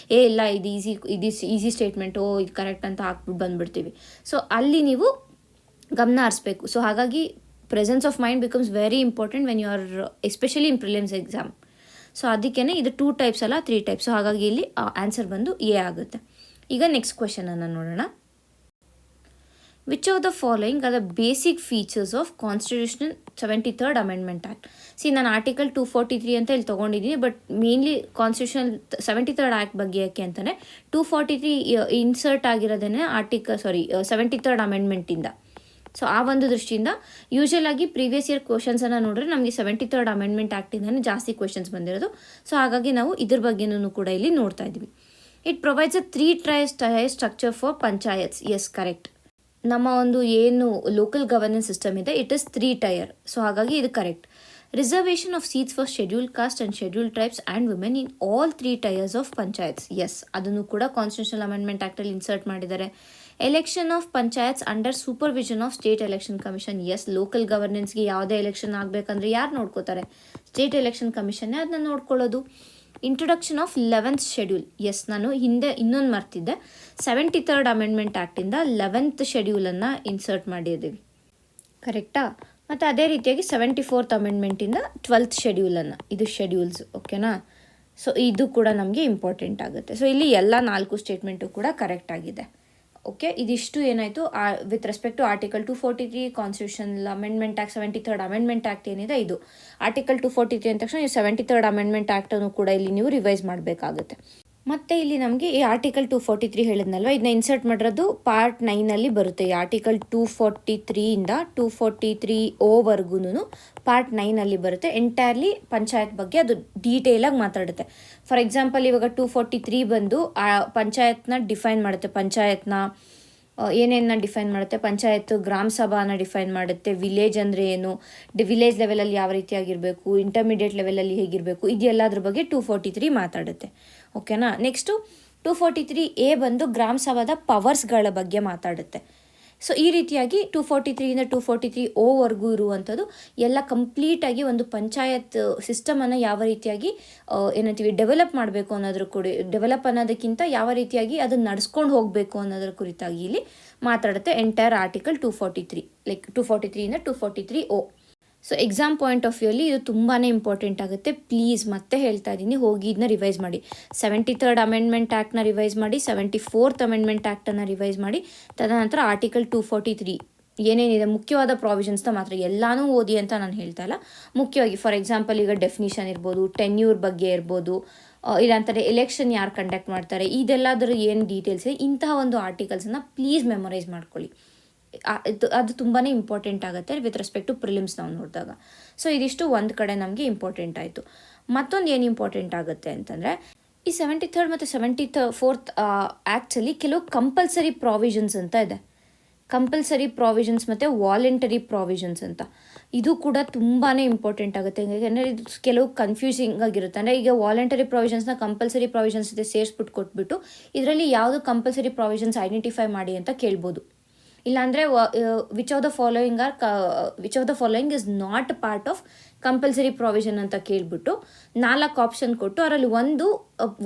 ಇಲ್ಲ ಇದು ಈಸಿ ಸ್ಟೇಟ್ಮೆಂಟು, ಇದು ಕರೆಕ್ಟ್ ಅಂತ ಹಾಕ್ಬಿಟ್ಟು ಬಂದುಬಿಡ್ತೀವಿ. ಸೊ ಅಲ್ಲಿ ನೀವು ಗಮನ ಹರಿಸ್ಬೇಕು. ಸೊ ಹಾಗಾಗಿ presence of mind becomes very important when you are especially in prelims exam. So ಅದಕ್ಕೇ ಇದು 2 ಟೈಪ್ಸ್ ಅಲ್ಲ 3 ಟೈಪ್ಸ್. ಸೊ ಹಾಗಾಗಿ ಇಲ್ಲಿ ಆನ್ಸರ್ ಬಂದು ಎ ಆಗುತ್ತೆ. ಈಗ ನೆಕ್ಸ್ಟ್ ಕ್ವೆಶನನ್ನು ನೋಡೋಣ. Which of the following are the basic features of constitutional 73rd amendment act? ನಾನು ಆರ್ಟಿಕಲ್ 243 ಅಂತ ಇಲ್ಲಿ ತೊಗೊಂಡಿದ್ದೀನಿ, but mainly constitution 73rd act ಬಗ್ಗೆ ಯಾಕೆ ಅಂತಂದರೆ 243 ಇನ್ಸರ್ಟ್ ಆಗಿರೋದನ್ನೇ 73rd ಅಮೆಂಡ್ಮೆಂಟಿಂದ. ಸೊ ಆ ಒಂದು ದೃಷ್ಟಿಯಿಂದ ಯೂಶಲ್ ಆಗಿ ಪ್ರೀವಿಯಸ್ ಇಯರ್ ಕ್ವಶನ್ಸನ್ನು ನೋಡಿದ್ರೆ ನಮಗೆ 73rd ಅಮೆಂಡ್ಮೆಂಟ್ ಆ್ಯಕ್ಟಿಂದನೇ ಜಾಸ್ತಿ ಕ್ವಶನ್ಸ್ ಬಂದಿರೋದು. ಸೊ ಹಾಗಾಗಿ ನಾವು ಇದ್ರ ಬಗ್ಗೆನೂ ಕೂಡ ಇಲ್ಲಿ ನೋಡ್ತಾ ಇದ್ವಿ. It provides a 3-tier structure for panchayats. Yes, correct. ನಮ್ಮ ಒಂದು ಏನು ಲೋಕಲ್ ಗವರ್ನೆನ್ಸ್ ಸಿಸ್ಟಮ್ ಇದೆ, ಇಟ್ ಇಸ್ 3 tier. ಸೊ ಹಾಗಾಗಿ ಇದು correct. Reservation of seats for scheduled caste and scheduled tribes and women in all 3 tiers of panchayats. Yes, ಅದನ್ನು ಕೂಡ ಕಾನ್ಸ್ಟಿಟ್ಯೂಷನಲ್ ಅಮೆಂಡ್ಮೆಂಟ್ ಆ್ಯಕ್ಟಲ್ಲಿ ಇನ್ಸರ್ಟ್ ಮಾಡಿದ್ದಾರೆ. Election of panchayats under supervision of state election commission. Yes, local ಗವರ್ನೆನ್ಸ್ಗೆ ಯಾವುದೇ ಎಲೆಕ್ಷನ್ ಆಗಬೇಕಂದ್ರೆ ಯಾರು ನೋಡ್ಕೋತಾರೆ? ಸ್ಟೇಟ್ ಎಲೆಕ್ಷನ್ ಕಮಿಷನ್ನೇ ಅದನ್ನ ನೋಡ್ಕೊಳ್ಳೋದು. Introduction of 11th schedule. S, ನಾನು ಹಿಂದೆ ಇನ್ನೊಂದು ಮರ್ತಿದ್ದೆ. 73rd ಅಮೆಂಡ್ಮೆಂಟ್ ಆ್ಯಕ್ಟಿಂದ 11th ಶೆಡ್ಯೂಲನ್ನು ಇನ್ಸರ್ಟ್ ಮಾಡಿದ್ದೀವಿ, ಕರೆಕ್ಟಾ? ಮತ್ತು ಅದೇ ರೀತಿಯಾಗಿ 74th ಅಮೆಂಡ್ಮೆಂಟಿಂದ 12th ಶೆಡ್ಯೂಲನ್ನು, ಇದು ಶೆಡ್ಯೂಲ್ಸ್, ಓಕೆನಾ? ಸೊ ಇದು ಕೂಡ ನಮಗೆ ಇಂಪಾರ್ಟೆಂಟ್ ಆಗುತ್ತೆ. ಸೊ ಇಲ್ಲಿ ಎಲ್ಲ 4 ಸ್ಟೇಟ್ಮೆಂಟು ಕೂಡ ಕರೆಕ್ಟ್ ಆಗಿದೆ. ಓಕೆ, ಇದಿಷ್ಟು ಏನಾಯಿತು with respect to article 243 constitutional amendment act, 73rd amendment act ಏನಿದೆ ಇದು. ಆರ್ಟಿಕಲ್ 243 ಅಂದ ತಕ್ಷಣ ನೀವು 73rd ಅಮೆಂಡ್ಮೆಂಟ್ ಆ್ಯಕ್ಟನ್ನು ಕೂಡ ಇಲ್ಲಿ ನೀವು ರಿವೈಸ್ ಮಾಡಬೇಕಾಗುತ್ತೆ. ಮತ್ತು ಇಲ್ಲಿ ನಮಗೆ ಈ ಆರ್ಟಿಕಲ್ 243 ಹೇಳಿದ್ನಲ್ವ, ಇದನ್ನ ಇನ್ಸರ್ಟ್ ಮಾಡಿರೋದು ಪಾರ್ಟ್ 9ಅಲ್ಲಿ ಬರುತ್ತೆ. ಈ ಆರ್ಟಿಕಲ್ 243ಇಂದ 243 ಪಾರ್ಟ್ 9ಅಲ್ಲಿ ಬರುತ್ತೆ. ಎಂಟೈರ್ಲಿ ಪಂಚಾಯತ್ ಬಗ್ಗೆ ಅದು ಡೀಟೇಲಾಗಿ ಮಾತಾಡುತ್ತೆ. ಫಾರ್ ಎಕ್ಸಾಂಪಲ್, ಇವಾಗ 243 ಬಂದು ಪಂಚಾಯತ್ನ ಡಿಫೈನ್ ಮಾಡುತ್ತೆ. ಪಂಚಾಯತ್ನ ಏನೇನ ಡಿಫೈನ್ ಮಾಡುತ್ತೆ? ಪಂಚಾಯತ್ ಗ್ರಾಮ ಸಭಾನ ಡಿಫೈನ್ ಮಾಡುತ್ತೆ. ವಿಲೇಜ್ ಅಂದರೆ ಏನು, ವಿಲೇಜ್ ಲೆವೆಲಲ್ಲಿ ಯಾವ ರೀತಿಯಾಗಿರಬೇಕು, ಇಂಟರ್ಮೀಡಿಯೇಟ್ ಲೆವೆಲಲ್ಲಿ ಹೇಗಿರಬೇಕು, ಇದೆಲ್ಲದ್ರ ಬಗ್ಗೆ 243 ಮಾತಾಡುತ್ತೆ. ಓಕೆನಾ? ನೆಕ್ಸ್ಟು 243A ಬಂದು ಗ್ರಾಮ ಸಭಾದ ಪವರ್ಸ್ಗಳ ಬಗ್ಗೆ ಮಾತಾಡುತ್ತೆ. ಸೊ ಈ ರೀತಿಯಾಗಿ 243ಇಂದ 243O ಇರುವಂಥದ್ದು ಎಲ್ಲ ಕಂಪ್ಲೀಟಾಗಿ ಒಂದು ಪಂಚಾಯತ್ ಸಿಸ್ಟಮನ್ನು ಯಾವ ರೀತಿಯಾಗಿ ಏನಂತೀವಿ ಡೆವಲಪ್ ಮಾಡಬೇಕು ಅನ್ನೋದ್ರ ಡೆವಲಪ್ ಅನ್ನೋದಕ್ಕಿಂತ ಯಾವ ರೀತಿಯಾಗಿ ಅದನ್ನು ನಡೆಸ್ಕೊಂಡು ಹೋಗಬೇಕು ಅನ್ನೋದ್ರ ಕುರಿತಾಗಿ ಇಲ್ಲಿ ಮಾತಾಡುತ್ತೆ ಎಂಟೈರ್ ಆರ್ಟಿಕಲ್ 243, ಲೈಕ್ 243ಇಂದ 243O. So exam point of ವ್ಯೂಲಿ ಇದು ತುಂಬಾ ಇಂಪಾರ್ಟೆಂಟ್ ಆಗುತ್ತೆ. ಪ್ಲೀಸ್ ಮತ್ತೆ ಹೇಳ್ತಾ ಇದ್ದೀನಿ, ಹೋಗಿ ಇದನ್ನ ರಿವೈಸ್ ಮಾಡಿ. 73rd ಅಮೆಂಡ್ಮೆಂಟ್ ಆ್ಯಕ್ಟ್ನ ರಿವೈಸ್ ಮಾಡಿ, 74th ಅಮೆಂಡ್ಮೆಂಟ್ ಆ್ಯಕ್ಟನ್ನು ರಿವೈಸ್ ಮಾಡಿ. ತದನಂತರ ಆರ್ಟಿಕಲ್ 243 ಏನೇನಿದೆ ಮುಖ್ಯವಾದ ಪ್ರಾವಿಷನ್ಸ್ನ ಮಾತ್ರ, ಎಲ್ಲನೂ ಓದಿ ಅಂತ ನಾನು ಹೇಳ್ತಾ ಇಲ್ಲ. ಮುಖ್ಯವಾಗಿ ಫಾರ್ ಎಕ್ಸಾಂಪಲ್ ಈಗ ಡೆಫಿನಿಷನ್ ಇರ್ಬೋದು, ಟೆನ್ಯೂರ್ ಬಗ್ಗೆ ಇರ್ಬೋದು, ಇಲ್ಲಾಂತಾರೆ ಎಲೆಕ್ಷನ್ ಯಾರು ಕಂಡಕ್ಟ್ ಮಾಡ್ತಾರೆ, ಇದೆಲ್ಲದರ ಏನು ಡೀಟೇಲ್ಸ್ ಇದೆ, ಇಂತಹ ಒಂದು ಆರ್ಟಿಕಲ್ಸನ್ನು ಪ್ಲೀಸ್ ಮೆಮೊರೈಸ್ ಮಾಡ್ಕೊಳ್ಳಿ. ಅದು ತುಂಬಾ ಇಂಪಾರ್ಟೆಂಟ್ ಆಗುತ್ತೆ ವಿತ್ ರೆಸ್ಪೆಕ್ಟ್ ಟು ಪ್ರಿಲಿಮ್ಸ್ ನಾವು ನೋಡಿದಾಗ. ಸೊ ಇದಿಷ್ಟು ಒಂದು ಕಡೆ ನಮಗೆ ಇಂಪಾರ್ಟೆಂಟ್ ಆಯಿತು. ಮತ್ತೊಂದು ಏನು ಇಂಪಾರ್ಟೆಂಟ್ ಆಗುತ್ತೆ ಅಂತಂದರೆ, ಈ 73rd ಮತ್ತು 74th ಆ್ಯಕ್ಟ್ಸಲ್ಲಿ ಕೆಲವು ಕಂಪಲ್ಸರಿ ಪ್ರಾವಿಷನ್ಸ್ ಅಂತ ಇದೆ. ಕಂಪಲ್ಸರಿ ಪ್ರಾವಿಷನ್ಸ್ ಮತ್ತು ವಾಲಂಟರಿ ಪ್ರಾವಿಷನ್ಸ್ ಅಂತ. ಇದು ಕೂಡ ತುಂಬಾ ಇಂಪಾರ್ಟೆಂಟ್ ಆಗುತ್ತೆ. ಯಾಕೆಂದರೆ ಇದು ಕೆಲವು ಕನ್ಫ್ಯೂಸಿಂಗ್ ಆಗಿರುತ್ತೆ. ಅಂದರೆ ಈಗ ವಾಲಂಟರಿ ಪ್ರಾವಿಷನ್ಸ್ನ ಕಂಪಲ್ಸರಿ ಪ್ರಾವಿಷನ್ಸ್ ಜೊತೆ ಸೇರಿಸ್ಬಿಟ್ಟು ಕೊಟ್ಬಿಟ್ಟು ಇದರಲ್ಲಿ ಯಾವುದು ಕಂಪಲ್ಸರಿ ಪ್ರಾವಿಷನ್ಸ್ ಐಡೆಂಟಿಫೈ ಮಾಡಿ ಅಂತ ಕೇಳ್ಬೋದು. ಇಲ್ಲಾಂದರೆ which of the following is not part of compulsory provision ಅಂತ ಕೇಳ್ಬಿಟ್ಟು 4 ಆಪ್ಷನ್ ಕೊಟ್ಟು ಅದರಲ್ಲಿ ಒಂದು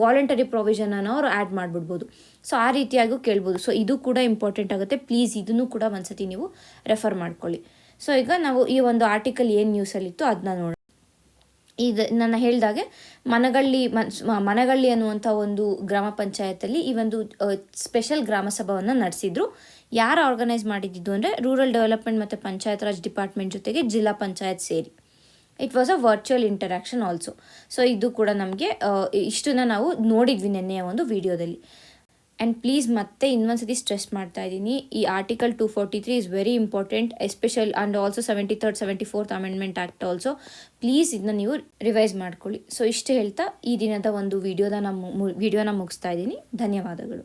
ವಾಲಂಟರಿ ಪ್ರಾವಿಷನನ್ನು ಅವರು ಆ್ಯಡ್ ಮಾಡಿಬಿಡ್ಬೋದು. ಸೊ ಆ ರೀತಿಯಾಗೂ ಕೇಳ್ಬೋದು. ಸೊ ಇದು ಕೂಡ ಇಂಪಾರ್ಟೆಂಟ್ ಆಗುತ್ತೆ. ಪ್ಲೀಸ್ ಇದನ್ನು ಕೂಡ ಒಂದ್ಸತಿ ನೀವು ರೆಫರ್ ಮಾಡ್ಕೊಳ್ಳಿ. ಸೊ ಈಗ ನಾವು ಈ ಒಂದು ಆರ್ಟಿಕಲ್ ಏನು ನ್ಯೂಸಲ್ಲಿತ್ತು ಅದನ್ನ ನೋಡೋಣ. ಇದು ನಾನು ಹೇಳಿದಾಗೆ ಮನಗಳ್ಳಿ ಅನ್ನುವಂಥ ಒಂದು ಗ್ರಾಮ ಪಂಚಾಯತಲ್ಲಿ ಈ ಒಂದು ಸ್ಪೆಷಲ್ ಗ್ರಾಮ ಸಭಾವನ್ನು ನಡೆಸಿದ್ರು. ಯಾರು ಆರ್ಗನೈಸ್ ಮಾಡಿದ್ದು ಅಂದರೆ ರೂರಲ್ ಡೆವಲಪ್ಮೆಂಟ್ ಮತ್ತು ಪಂಚಾಯತ್ ರಾಜ್ ಡಿಪಾರ್ಟ್ಮೆಂಟ್ ಜೊತೆಗೆ ಜಿಲ್ಲಾ ಪಂಚಾಯತ್ ಸೇರಿ. It was a virtual interaction also. So ಇದು ಕೂಡ ನಮಗೆ ಇಷ್ಟನ್ನು ನಾವು ನೋಡಿದ್ವಿ ನೆನ್ನೆಯ ಒಂದು ವಿಡಿಯೋದಲ್ಲಿ. ಆ್ಯಂಡ್ ಪ್ಲೀಸ್ ಮತ್ತೆ ಇನ್ನೊಂದ್ಸತಿ ಸ್ಟ್ರೆಸ್ ಮಾಡ್ತಾ ಇದ್ದೀನಿ, ಈ article 243 is very important, special and also 73rd 74th amendment act also. Please ಇದನ್ನ ನೀವು ರಿವೈಸ್ ಮಾಡ್ಕೊಳ್ಳಿ. ಸೊ ಇಷ್ಟು ಹೇಳ್ತಾ ಈ ದಿನದ ಒಂದು ವಿಡಿಯೋನ ಮುಗಿಸ್ತಾ ಇದ್ದೀನಿ. ಧನ್ಯವಾದಗಳು.